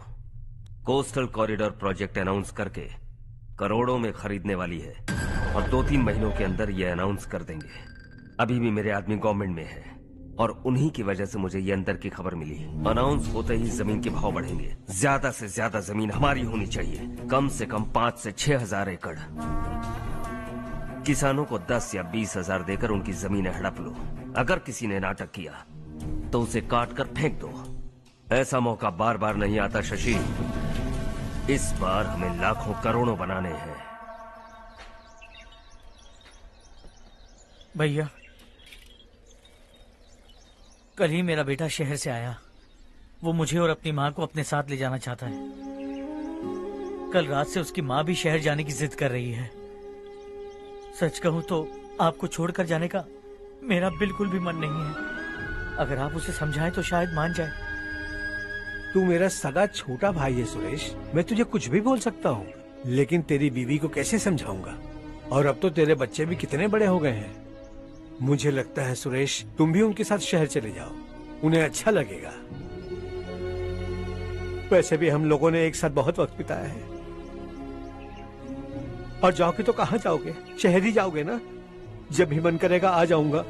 कोस्टल कॉरिडोर प्रोजेक्ट अनाउंस करके करोड़ों में खरीदने वाली है और 2-3 महीनों के अंदर ये अनाउंस कर देंगे। अभी भी मेरे आदमी गवर्नमेंट में है और उन्हीं की वजह से मुझे ये अंदर की खबर मिली। अनाउंस होते ही जमीन के भाव बढ़ेंगे। ज्यादा से ज्यादा जमीन हमारी होनी चाहिए, कम से कम 5 से 6 हजार एकड़। किसानों को 10 या 20 हजार देकर उनकी जमीनें हड़प लो। अगर किसी ने नाटक किया तो उसे काट कर फेंक दो। ऐसा मौका बार बार नहीं आता शशि। इस बार हमें लाखों करोड़ों बनाने हैं। भैया, कल ही मेरा बेटा शहर से आया। वो मुझे और अपनी माँ को अपने साथ ले जाना चाहता है। कल रात से उसकी माँ भी शहर जाने की जिद कर रही है। सच कहूँ तो आपको छोड़कर जाने का मेरा बिल्कुल भी मन नहीं है। अगर आप उसे समझाएं तो शायद मान जाए। तू मेरा सगा छोटा भाई है सुरेश, मैं तुझे कुछ भी बोल सकता हूँ, लेकिन तेरी बीवी को कैसे समझाऊंगा? और अब तो तेरे बच्चे भी कितने बड़े हो गए हैं। मुझे लगता है सुरेश, तुम भी उनके साथ शहर चले जाओ, उन्हें अच्छा लगेगा। वैसे भी हम लोगों ने एक साथ बहुत वक्त बिताया है। और जाओगे तो कहाँ जाओगे? शहर ही जाओगे ना? जब भी मन करेगा आ जाऊंगा।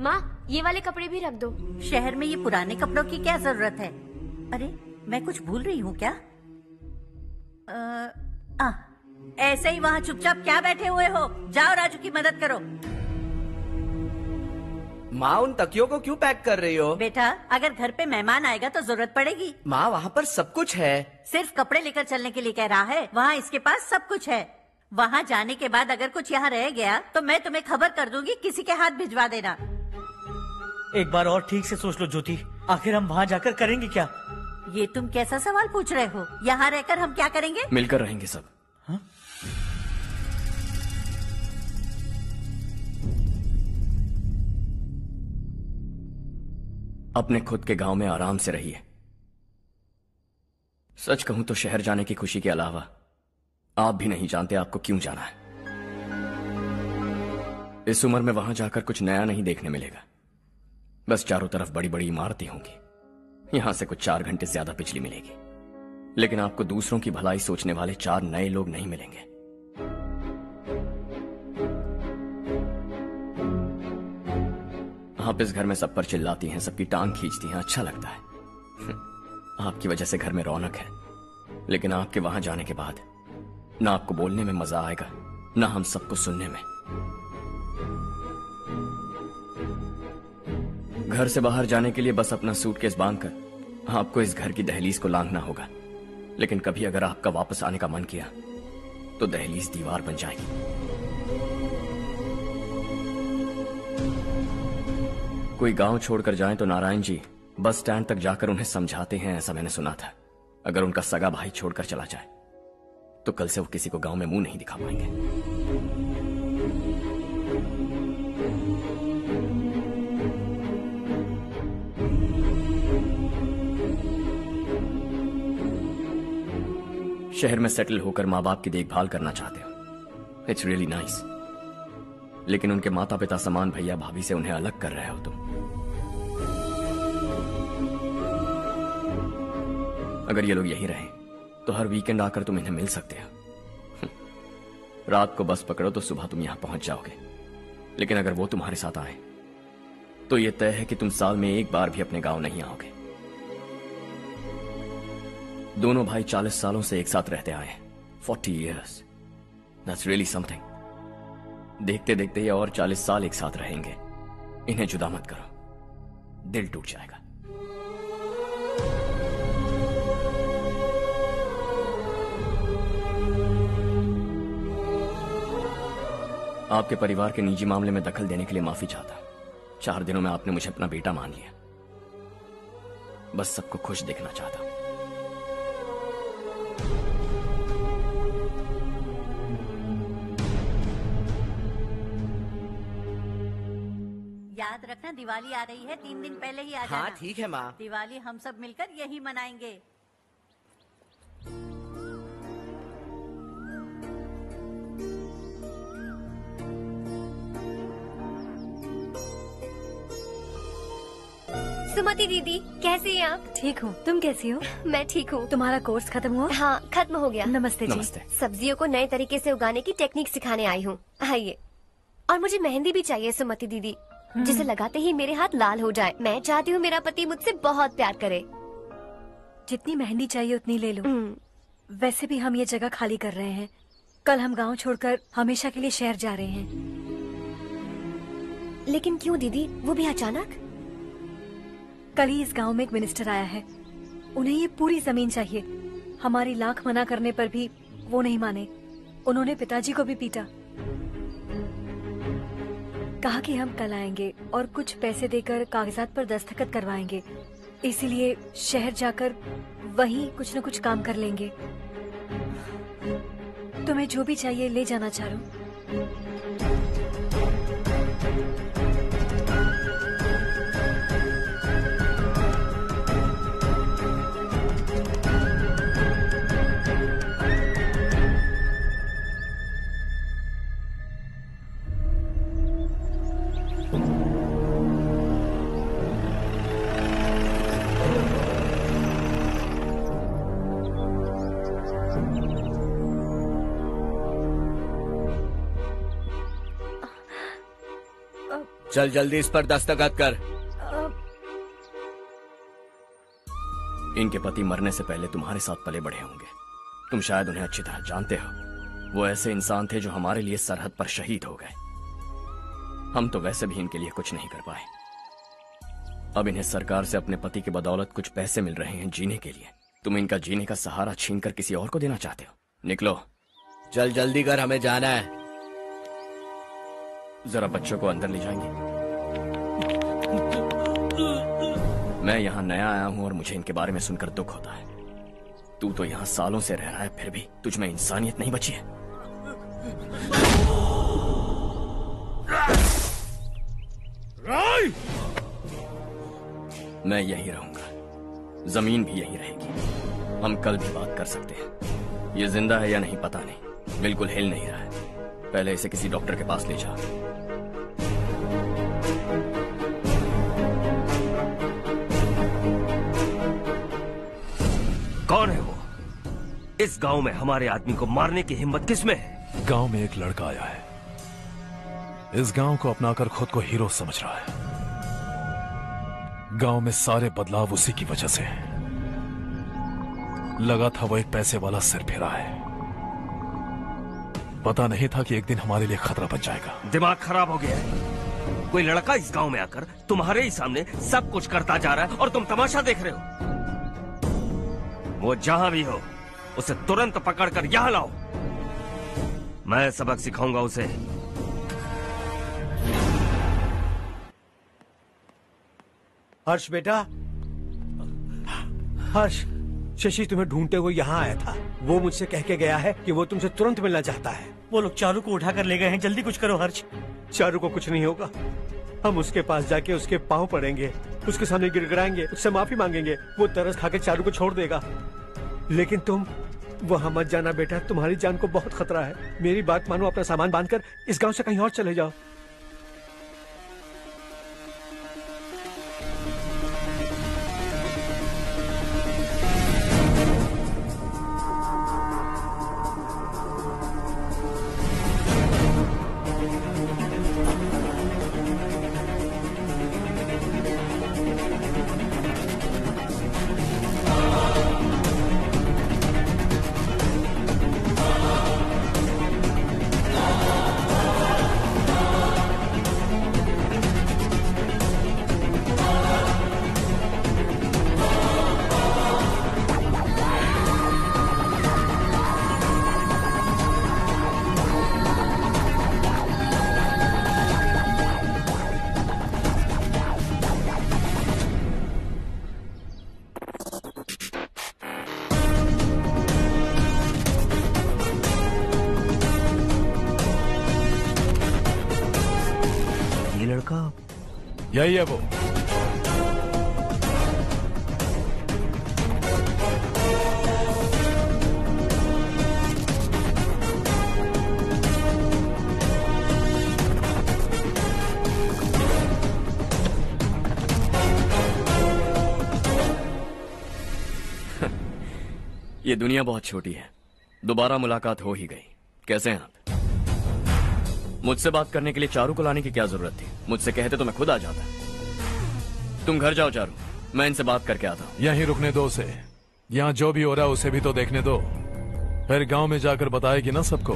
माँ, ये वाले कपड़े भी रख दो। शहर में ये पुराने कपड़ों की क्या जरूरत है? अरे, मैं कुछ भूल रही हूँ क्या? ऐसे ही वहाँ चुपचाप क्या बैठे हुए हो? जाओ राजू की मदद करो। माँ, उन तकियों को क्यों पैक कर रही हो? बेटा, अगर घर पे मेहमान आएगा तो जरूरत पड़ेगी। माँ, वहाँ पर सब कुछ है। सिर्फ कपड़े लेकर चलने के लिए कह रहा है? वहाँ इसके पास सब कुछ है। वहाँ जाने के बाद अगर कुछ यहाँ रह गया तो मैं तुम्हें खबर कर दूंगी, किसी के हाथ भिजवा देना। एक बार और ठीक से सोच लो ज्योति, आखिर हम वहाँ जाकर करेंगे क्या? ये तुम कैसा सवाल पूछ रहे हो? यहाँ रहकर हम क्या करेंगे? मिलकर रहेंगे सब। हाँ? अपने खुद के गांव में आराम से रहिए। सच कहूं तो शहर जाने की खुशी के अलावा आप भी नहीं जानते आपको क्यों जाना है। इस उम्र में वहां जाकर कुछ नया नहीं देखने मिलेगा। बस चारों तरफ बड़ी बड़ी इमारतें होंगी। यहां से कुछ 4 घंटे ज्यादा बिजली मिलेगी, लेकिन आपको दूसरों की भलाई सोचने वाले 4 नए लोग नहीं मिलेंगे। आप इस घर में सब पर चिल्लाती हैं, सबकी टांग खींचती हैं, अच्छा लगता है। आपकी वजह से घर में रौनक है, लेकिन आपके वहां जाने के बाद ना आपको बोलने में मजा आएगा, ना हम सबको सुनने में। घर से बाहर जाने के लिए बस अपना सूटकेस बांधकर आपको इस घर की दहलीज को लांघना होगा, लेकिन कभी अगर आपका वापस आने का मन किया तो दहलीज दीवार बन जाएगी। कोई गांव छोड़कर जाएं तो नारायण जी बस स्टैंड तक जाकर उन्हें समझाते हैं, ऐसा मैंने सुना था। अगर उनका सगा भाई छोड़कर चला जाए तो कल से वो किसी को गांव में मुंह नहीं दिखा पाएंगे। शहर में सेटल होकर माँ बाप की देखभाल करना चाहते हो, इट्स रियली नाइस, लेकिन उनके माता पिता समान भैया भाभी से उन्हें अलग कर रहे हो तुम। अगर ये लोग यहीं रहें तो हर वीकेंड आकर तुम इन्हें मिल सकते हो। रात को बस पकड़ो तो सुबह तुम यहां पहुंच जाओगे, लेकिन अगर वो तुम्हारे साथ आए तो ये तय है कि तुम साल में एक बार भी अपने गांव नहीं आओगे। दोनों भाई 40 सालों से एक साथ रहते आए, 40 years, that's really something। देखते देखते ये और 40 साल एक साथ रहेंगे। इन्हें जुदा मत करो, दिल टूट जाएगा। आपके परिवार के निजी मामले में दखल देने के लिए माफी चाहता हूं। 4 दिनों में आपने मुझे अपना बेटा मान लिया। बस सबको खुश देखना चाहता हूं। याद रखना, दिवाली आ रही है, 3 दिन पहले ही आ जाना। हाँ ठीक है माँ। दिवाली हम सब मिलकर यही मनाएंगे। सुमति दीदी, कैसी हैं आप? ठीक हूँ, तुम कैसी हो? मैं ठीक हूँ। तुम्हारा कोर्स खत्म हुआ? हाँ, खत्म हो गया। नमस्ते जी। नमस्ते। सब्जियों को नए तरीके से उगाने की टेक्निक सिखाने आई हूँ। आइए। और मुझे मेहंदी भी चाहिए सुमति दीदी, जिसे लगाते ही मेरे हाथ लाल हो जाए। मैं चाहती हूँ मेरा पति मुझसे बहुत प्यार करे। जितनी मेहंदी चाहिए उतनी ले लो। वैसे भी हम ये जगह खाली कर रहे हैं। कल हम गांव छोड़कर हमेशा के लिए शहर जा रहे हैं। लेकिन क्यों दीदी, वो भी अचानक? कल ही इस गांव में एक मिनिस्टर आया है, उन्हें ये पूरी जमीन चाहिए। हमारी लाख मना करने पर भी वो नहीं माने। उन्होंने पिताजी को भी पीटा। कहा कि हम कल आएंगे और कुछ पैसे देकर कागजात पर दस्तखत करवाएंगे। इसीलिए शहर जाकर वहीं कुछ न कुछ काम कर लेंगे। तुम्हें जो भी चाहिए ले जाना चारू। चल जल्दी इस पर दस्तखत कर। इनके पति मरने से पहले तुम्हारे साथ पले बढ़े होंगे। तुम शायद उन्हें अच्छी तरह जानते हो। वो ऐसे इंसान थे जो हमारे लिए सरहद पर शहीद हो गए। हम तो वैसे भी इनके लिए कुछ नहीं कर पाए। अब इन्हें सरकार से अपने पति की बदौलत कुछ पैसे मिल रहे हैं जीने के लिए। तुम इनका जीने का सहारा छीनकर किसी और को देना चाहते हो? निकलो। चल जल्दी कर, हमें जाना है। जरा बच्चों को अंदर ले जाएंगे? मैं यहाँ नया आया हूँ और मुझे इनके बारे में सुनकर दुख होता है। तू तो यहाँ सालों से रह रहा है, फिर भी तुझ में इंसानियत नहीं बची है। मैं यही रहूंगा, जमीन भी यही रहेगी। हम कल भी बात कर सकते हैं। ये जिंदा है या नहीं पता नहीं, बिल्कुल हिल नहीं रहा है। पहले इसे किसी डॉक्टर के पास ले जा। कौन है वो? इस गांव में हमारे आदमी को मारने की हिम्मत किसमें है? गांव में एक लड़का आया है, इस गांव को अपनाकर खुद को हीरो समझ रहा है। गांव में सारे बदलाव उसी की वजह से हैं। लगा था वो एक पैसे वाला सिर फिरा है। पता नहीं था कि एक दिन हमारे लिए खतरा बन जाएगा। दिमाग खराब हो गया है। कोई लड़का इस गांव में आकर तुम्हारे ही सामने सब कुछ करता जा रहा है और तुम तमाशा देख रहे हो। वो जहां भी हो उसे तुरंत पकड़कर यहां लाओ। मैं सबक सिखाऊंगा उसे। हर्ष बेटा, हर्ष, शशि तुम्हें ढूंढते हुए यहाँ आया था। वो मुझसे कह के गया है कि वो तुमसे तुरंत मिलना चाहता है। वो लोग चारू को उठाकर ले गए हैं, जल्दी कुछ करो हर्ष। चारू को कुछ नहीं होगा। हम उसके पास जाके उसके पांव पड़ेंगे, उसके सामने गिड़गिड़ाएंगे, उससे माफी मांगेंगे। वो तरस खा के चारू को छोड़ देगा। लेकिन तुम वहां मत जाना बेटा, तुम्हारी जान को बहुत खतरा है। मेरी बात मानो, अपना सामान बांधकर इस गांव से कहीं और चले जाओ। यही है वो। ये दुनिया बहुत छोटी है। दोबारा मुलाकात हो ही गई। कैसे हैं आप? मुझसे बात करने के लिए चारू को लाने की क्या जरूरत थी? मुझसे कहते तो मैं खुद आ जाता। तुम घर जाओ चारू, मैं इनसे बात करके आता हूँ। यहीं रुकने दो उसे। यहाँ जो भी हो रहा है उसे भी तो देखने दो, फिर गांव में जाकर बताएगी ना सबको।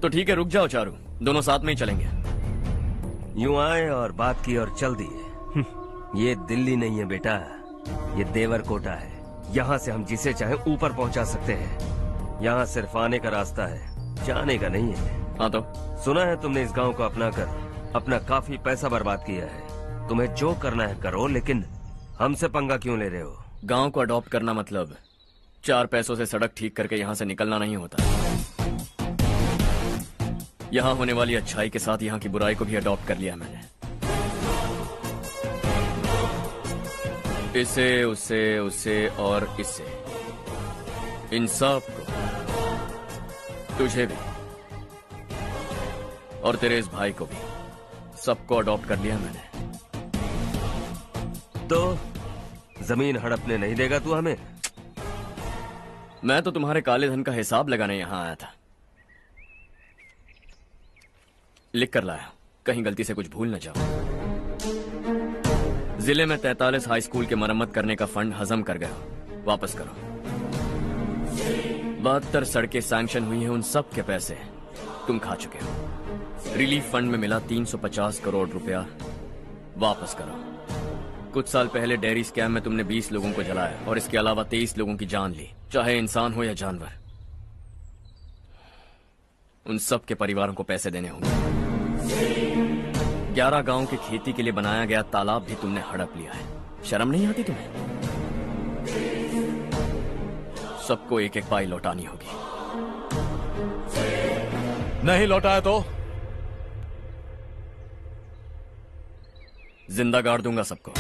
तो ठीक है, रुक जाओ चारू, दोनों साथ में ही चलेंगे। यूं आए और बात की और चल दिए। ये दिल्ली नहीं है बेटा, ये देवरकोटा है। यहाँ से हम जिसे चाहे ऊपर पहुँचा सकते हैं। यहाँ सिर्फ आने का रास्ता है, जाने का नहीं है। हाँ तो सुना है तुमने इस गांव को अपना कर अपना काफी पैसा बर्बाद किया है। तुम्हें जो करना है करो, लेकिन हमसे पंगा क्यों ले रहे हो? गांव को अडॉप्ट करना मतलब 4 पैसों से सड़क ठीक करके यहाँ से निकलना नहीं होता। यहाँ होने वाली अच्छाई के साथ यहाँ की बुराई को भी अडॉप्ट कर लिया मैंने। इसे, उसे और इससे, इन सब को, तुझे भी और तेरे इस भाई को भी, सबको अडॉप्ट कर लिया मैंने। तो जमीन हड़पने नहीं देगा तू हमें? मैं तो तुम्हारे काले धन का हिसाब लगाने यहां आया था। लिख कर लाया, कहीं गलती से कुछ भूल न जाओ। जिले में 43 हाई स्कूल के मरम्मत करने का फंड हजम कर गया, वापस करो। 72 सड़कें सैंक्शन हुई हैं, उन सब के पैसे तुम खा चुके हो। रिलीफ फंड में मिला 350 करोड़ रुपया, वापस करो। कुछ साल पहले डेयरी स्कैम में तुमने 20 लोगों को जलाया और इसके अलावा 23 लोगों की जान ली, चाहे इंसान हो या जानवर। उन सब के परिवारों को पैसे देने होंगे। 11 गांव के खेती के लिए बनाया गया तालाब भी तुमने हड़प लिया है। शर्म नहीं आती तुम्हें? सबको एक एक पाई लौटानी होगी। नहीं लौटाया तो जिंदा गाड़ दूंगा सबको।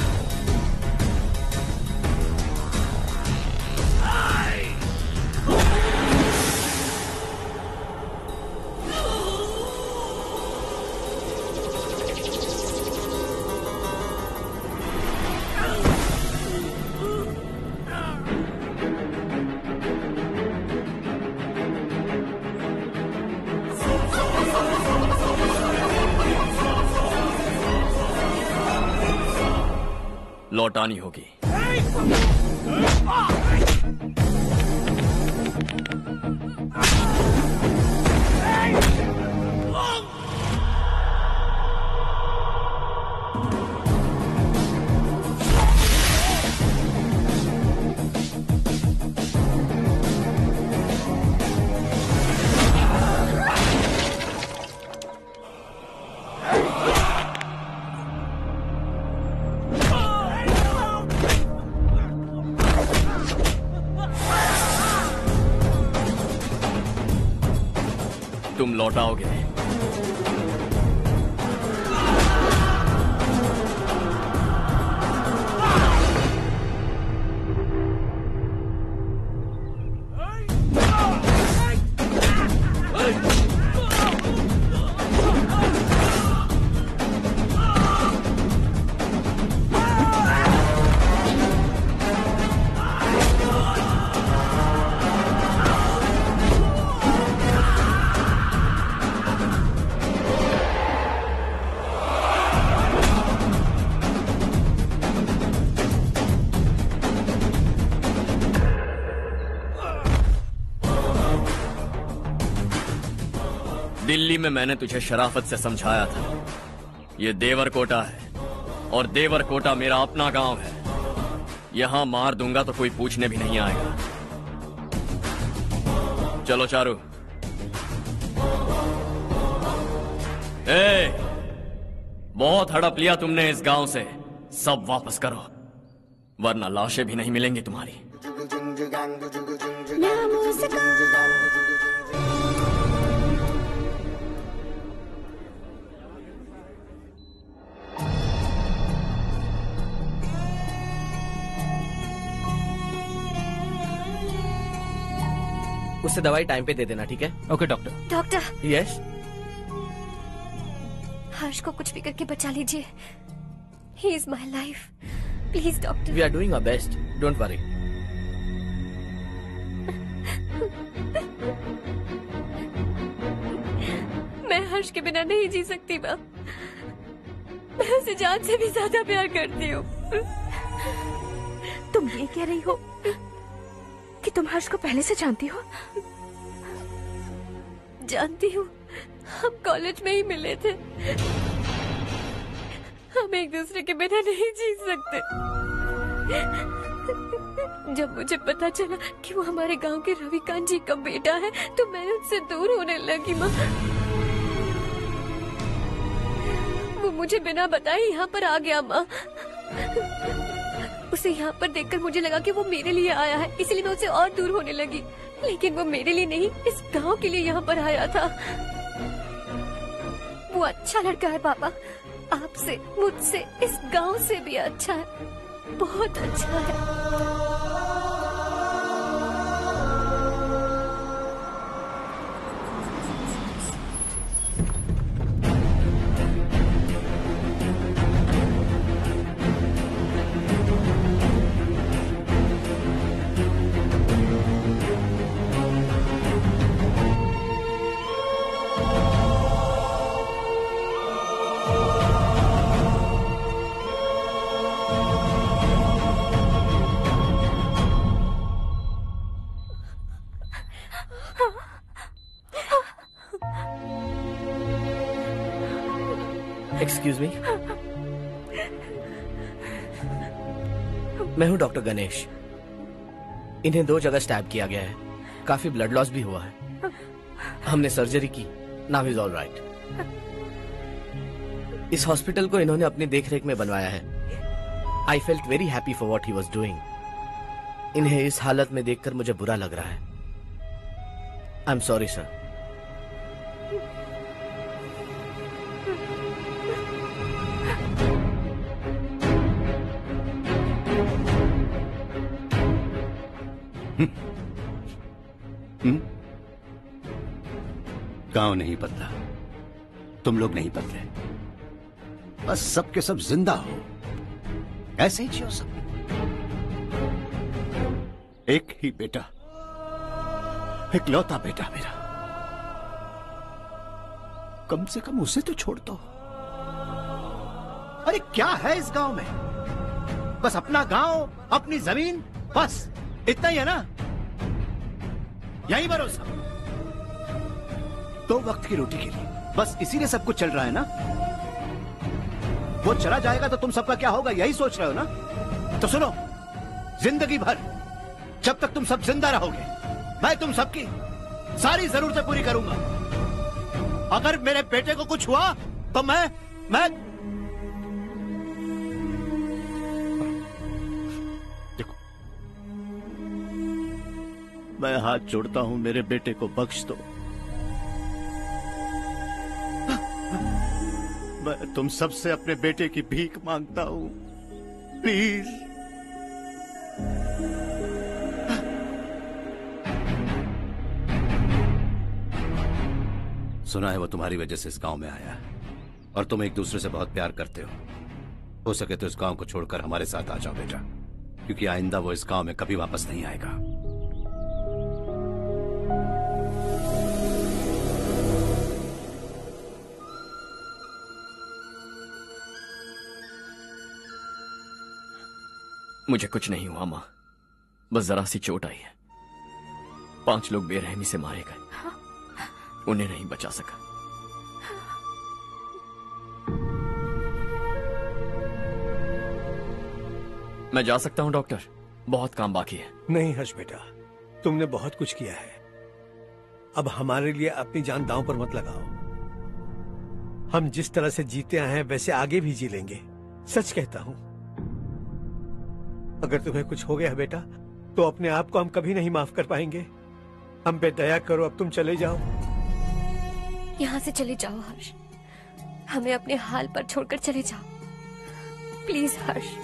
लौटानी होगी। तुम लौटाओगे। दिल्ली में मैंने तुझे शराफत से समझाया था, ये देवरकोटा है और देवरकोटा मेरा अपना गांव है। यहां मार दूंगा तो कोई पूछने भी नहीं आएगा। चलो चारू। बहुत हड़प लिया तुमने इस गांव से, सब वापस करो वरना लाशें भी नहीं मिलेंगी तुम्हारी। उससे दवाई टाइम पे दे देना, ठीक है? Okay doctor. Doctor. Yes. Harsh को कुछ भी करके बचा लीजिए। He is my life, please doctor. We are doing our best, don't worry. मैं हर्ष के बिना नहीं जी सकती मैम। मैं उसे जान से भी ज्यादा प्यार करती हूँ। तुम ये कह रही हो कि तुम हर्ष को पहले से जानती हो? जानती हूँ, हम कॉलेज में ही मिले थे। हम एक दूसरे के बिना नहीं जी सकते। जब मुझे पता चला कि वो हमारे गांव के रविकांत जी का बेटा है तो मैं उससे दूर होने लगी माँ। वो मुझे बिना बताए यहाँ पर आ गया माँ। उसे यहाँ पर देखकर मुझे लगा कि वो मेरे लिए आया है, इसलिए मैं उससे और दूर होने लगी। लेकिन वो मेरे लिए नहीं, इस गांव के लिए यहाँ पर आया था। वो अच्छा लड़का है पापा, आपसे, मुझसे, इस गांव से भी अच्छा है, बहुत अच्छा है। एक्सक्यूज मी, मैं हूं डॉक्टर गणेश। इन्हें 2 जगह स्टैब किया गया है, काफी ब्लड लॉस भी हुआ है। हमने सर्जरी की, नाउ इज ऑल राइट। इस हॉस्पिटल को इन्होंने अपनी देखरेख में बनवाया है। I felt very happy for what he was doing. इन्हें इस हालत में देखकर मुझे बुरा लग रहा है। I am sorry sir. गांव नहीं बदला, तुम लोग नहीं बदले, बस सबके सब जिंदा हो, ऐसे ही जियो सब। एक ही बेटा, इकलौता बेटा मेरा, कम से कम उसे तो छोड़ दो। अरे क्या है इस गांव में? बस अपना गांव, अपनी जमीन, बस इतना ही है ना? यही भरोसा, 2 वक्त की रोटी के लिए, बस इसीलिए सब कुछ चल रहा है ना? वो चला जाएगा तो तुम सबका क्या होगा, यही सोच रहे हो ना? तो सुनो, जिंदगी भर जब तक तुम सब जिंदा रहोगे, मैं तुम सबकी सारी जरूरतें पूरी करूंगा। अगर मेरे बेटे को कुछ हुआ तो मैं देखो, मैं हाथ जोड़ता हूं, मेरे बेटे को बख्श दो। मैं तुम सबसे अपने बेटे की भीख मांगता हूं, प्लीज। सुना है वो तुम्हारी वजह से इस गांव में आया है और तुम एक दूसरे से बहुत प्यार करते हो सके तो इस गांव को छोड़कर हमारे साथ आ जाओ बेटा, क्योंकि आइंदा वो इस गांव में कभी वापस नहीं आएगा। मुझे कुछ नहीं हुआ माँ, बस जरा सी चोट आई है। 5 लोग बेरहमी से मारे गए, उन्हें नहीं बचा सका। मैं जा सकता हूं डॉक्टर, बहुत काम बाकी है। नहीं हर्ष बेटा, तुमने बहुत कुछ किया है, अब हमारे लिए अपनी जान दांव पर मत लगाओ। हम जिस तरह से जीते आए हैं वैसे आगे भी जी लेंगे, सच कहता हूं। अगर तुम्हें कुछ हो गया बेटा तो अपने आप को हम कभी नहीं माफ कर पाएंगे। हम पे दया करो, अब तुम चले जाओ। यहाँ से चले जाओ हर्ष, हमें अपने हाल पर छोड़कर चले जाओ, प्लीज हर्ष।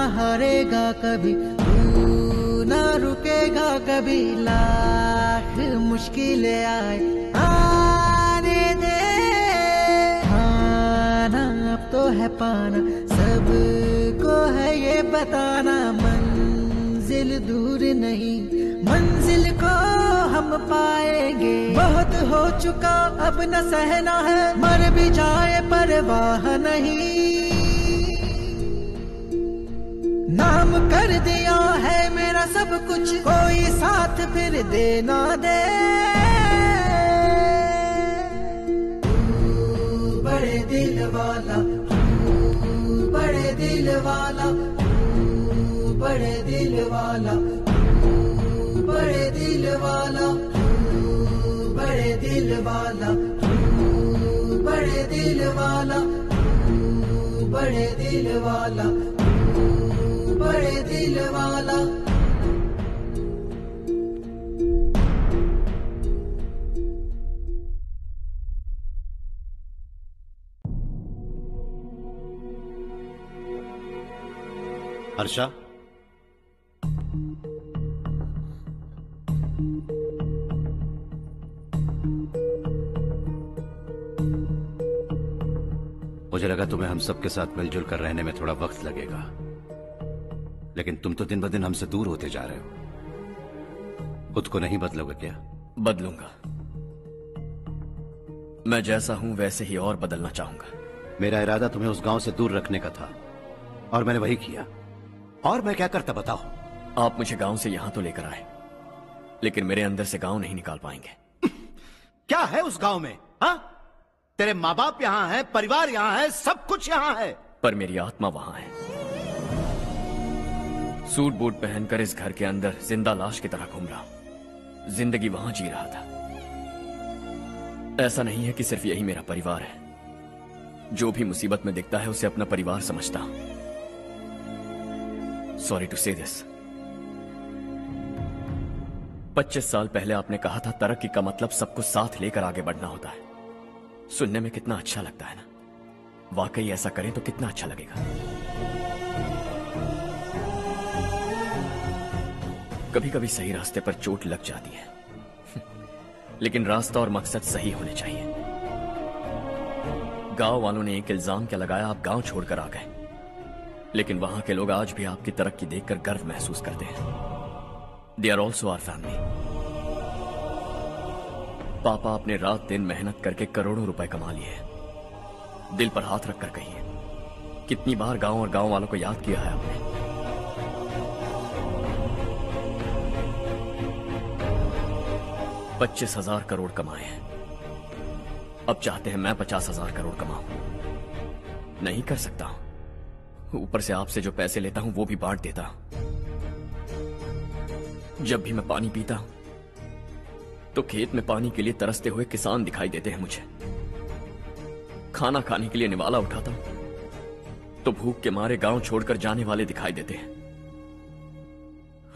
हारेगा कभी, तू ना रुकेगा कभी, लाख मुश्किलें आए आने दे। खाना अब तो है पाना, सबको है ये बताना, मंजिल दूर नहीं, मंजिल को हम पाएंगे। बहुत हो चुका अब न सहना है, मर भी जाए परवाह नहीं। नाम कर दिया है मेरा सब कुछ, कोई साथ फिर दे ना दे। बड़े दिल वाला, बड़े दिल वाला, बड़े दिल वाला, बड़े दिल वाला, बड़े दिल वाला, बड़े दिल वाला, बड़े दिल वाला, बड़े दिल वाला। हर्षा, मुझे लगा तुम्हें हम सबके साथ मिलजुल कर रहने में थोड़ा वक्त लगेगा, लेकिन तुम तो दिन ब दिन हमसे दूर होते जा रहे हो। खुद को नहीं बदलोगे क्या? बदलूंगा। मैं जैसा हूं वैसे ही और बदलना चाहूंगा। मेरा इरादा तुम्हें उस गांव से दूर रखने का था और मैंने वही किया। और मैं क्या करता बताओ? आप मुझे गांव से यहां तो लेकर आए, लेकिन मेरे अंदर से गांव नहीं निकाल पाएंगे। क्या है उस गांव में? हाँ, तेरे माँ बाप यहाँ हैं, परिवार यहाँ है, सब कुछ यहाँ है, पर मेरी आत्मा वहां है। सूट बूट पहनकर इस घर के अंदर जिंदा लाश की तरह घूम रहा हूं। जिंदगी वहां जी रहा था। ऐसा नहीं है कि सिर्फ यही मेरा परिवार है। जो भी मुसीबत में दिखता है उसे अपना परिवार समझता हूं। सॉरी टू से दिस। 25 साल पहले आपने कहा था तरक्की का मतलब सबको साथ लेकर आगे बढ़ना होता है। सुनने में कितना अच्छा लगता है ना? वाकई ऐसा करें तो कितना अच्छा लगेगा। कभी कभी सही रास्ते पर चोट लग जाती है, लेकिन रास्ता और मकसद सही होने चाहिए। गांव वालों ने एक इल्जाम क्या लगाया, आप गांव छोड़कर आ गए, लेकिन वहां के लोग आज भी आपकी तरक्की देखकर गर्व महसूस करते हैं। They are also our family. पापा आपने रात दिन मेहनत करके करोड़ों रुपए कमा लिए। दिल पर हाथ रखकर कहिए, कितनी बार गांव और गांव वालों को याद किया है आपने? $25,000 करोड़ कमाए हैं। अब चाहते हैं मैं 50,000 करोड़ कमाऊं। नहीं कर सकता हूं। ऊपर से आपसे जो पैसे लेता हूं वो भी बांट देता हूं। जब भी मैं पानी पीता हूं तो खेत में पानी के लिए तरसते हुए किसान दिखाई देते हैं मुझे। खाना खाने के लिए निवाला उठाता हूं तो भूख के मारे गांव छोड़कर जाने वाले दिखाई देते हैं।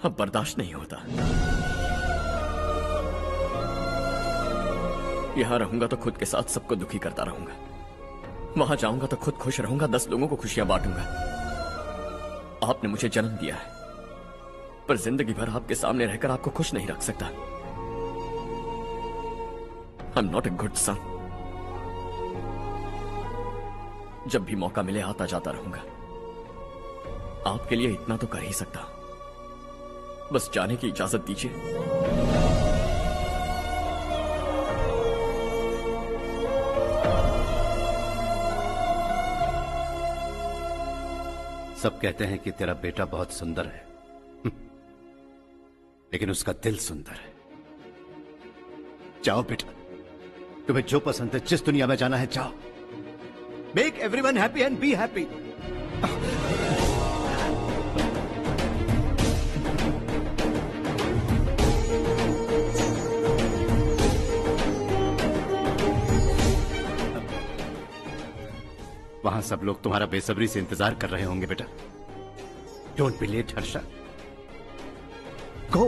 अब बर्दाश्त नहीं होता। यहां रहूंगा तो खुद के साथ सबको दुखी करता रहूंगा। वहां जाऊंगा तो खुद खुश रहूंगा, 10 लोगों को खुशियां बांटूंगा। आपने मुझे जन्म दिया है, पर जिंदगी भर आपके सामने रहकर आपको खुश नहीं रख सकता। I am not a good son. जब भी मौका मिले आता जाता रहूंगा। आपके लिए इतना तो कर ही सकता, बस जाने की इजाजत दीजिए। सब कहते हैं कि तेरा बेटा बहुत सुंदर है, लेकिन उसका दिल सुंदर है। जाओ बेटा, तुम्हें जो पसंद है, जिस दुनिया में जाना है जाओ। Make everyone happy and be happy. वहां सब लोग तुम्हारा बेसब्री से इंतजार कर रहे होंगे बेटा। डोंट बी लेट हर्षा, गो।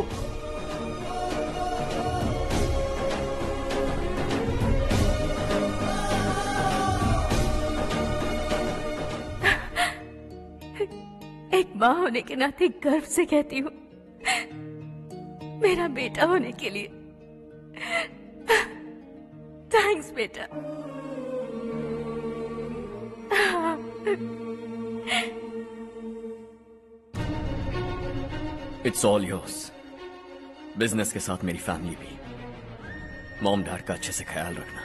एक माँ होने के नाते गर्व से कहती हूँ, मेरा बेटा होने के लिए थैंक्स बेटा। It's all yours. बिजनेस के साथ मेरी फैमिली भी। मॉम डैड का अच्छे से ख्याल रखना।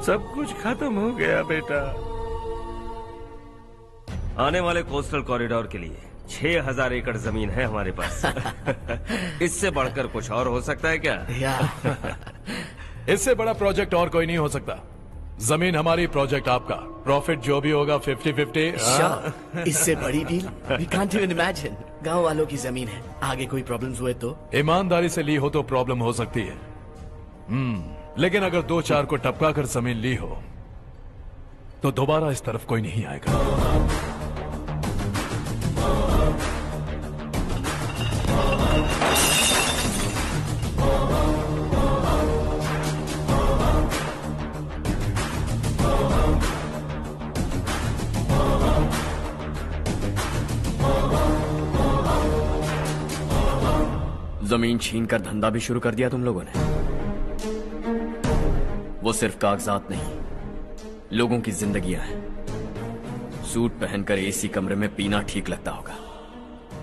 सब कुछ खत्म हो गया बेटा। आने वाले कोस्टल कॉरिडोर के लिए 6000 एकड़ जमीन है हमारे पास। इससे बढ़कर कुछ और हो सकता है क्या? इससे बड़ा प्रोजेक्ट और कोई नहीं हो सकता। जमीन हमारी, प्रोजेक्ट आपका। प्रॉफिट जो भी होगा 50-50। इससे बड़ी deal we can't even imagine. गांव वालों की जमीन है, आगे कोई प्रॉब्लम्स हुए तो? ईमानदारी से ली हो तो प्रॉब्लम हो सकती है, लेकिन अगर 2-4 को टपका कर जमीन ली हो तो दोबारा इस तरफ कोई नहीं आएगा। जमीन छीन कर धंधा भी शुरू कर दिया तुम लोगों ने। वो सिर्फ कागजात नहीं, लोगों की जिंदगियां हैं। सूट पहनकर एसी कमरे में पीना ठीक लगता होगा,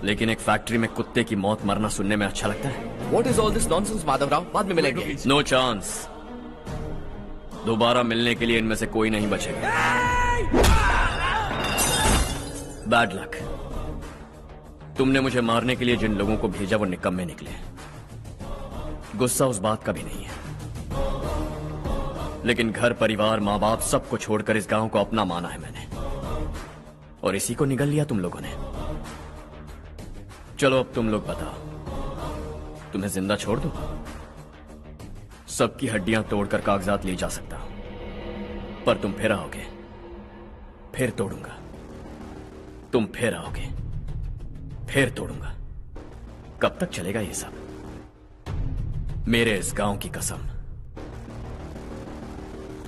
लेकिन एक फैक्ट्री में कुत्ते की मौत मरना सुनने में अच्छा लगता है। What is all this nonsense, Madhavrao? बाद में मिलेंगे। No chance. दोबारा मिलने के लिए इनमें से कोई नहीं बचेगा। Bad luck. तुमने मुझे मारने के लिए जिन लोगों को भेजा वो निकम्मे निकले। गुस्सा उस बात का भी नहीं है, लेकिन घर परिवार माँ बाप सबको छोड़कर इस गांव को अपना माना है मैंने, और इसी को निगल लिया तुम लोगों ने। चलो अब तुम लोग बताओ, तुम्हें जिंदा छोड़ दूं? सबकी हड्डियां तोड़कर कागजात ले जा सकता हूं, पर तुम फिर आओगे, फिर तोड़ूंगा। तुम फिर आओगे, फिर तोड़ूंगा। कब तक चलेगा ये सब? मेरे इस गांव की कसम,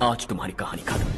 आज तुम्हारी कहानी खत्म।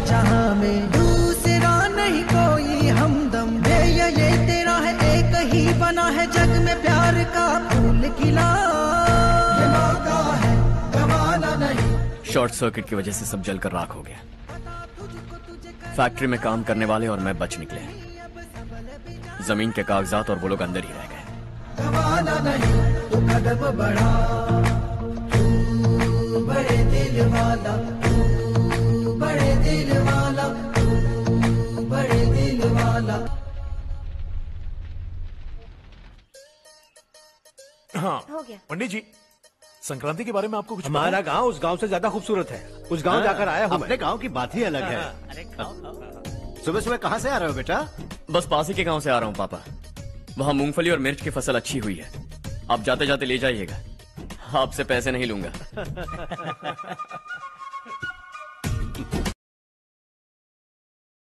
जहां में दूसरा नहीं कोई हमदम है, ये तेरा है एक ही बना है जग में प्यार का फूल खिला, ये मौका है गवाना नहीं। शॉर्ट सर्किट की वजह से सब जलकर राख हो गया। फैक्ट्री में काम करने वाले और मैं बच निकले। जमीन के कागजात और वो लोग अंदर ही रह गए। गवाना नहीं तो कदम बढ़ा, तू बड़े दिल वाला, तू बड़े दिल वाला, तू बड़े दिल वाला। हाँ हो गया। पंडित जी, संक्रांति के बारे में आपको कुछ पता हमारा है? गांव उस गांव से ज्यादा खूबसूरत है। उस गांव जाकर आया हूँ अपने मैं। गांव की बात ही अलग है। सुबह सुबह कहाँ से आ रहे हो बेटा? बस पास ही के गांव से आ रहा हूँ पापा। वहाँ मूंगफली और मिर्च की फसल अच्छी हुई है, आप जाते जाते ले जाइएगा। आपसे पैसे नहीं लूंगा।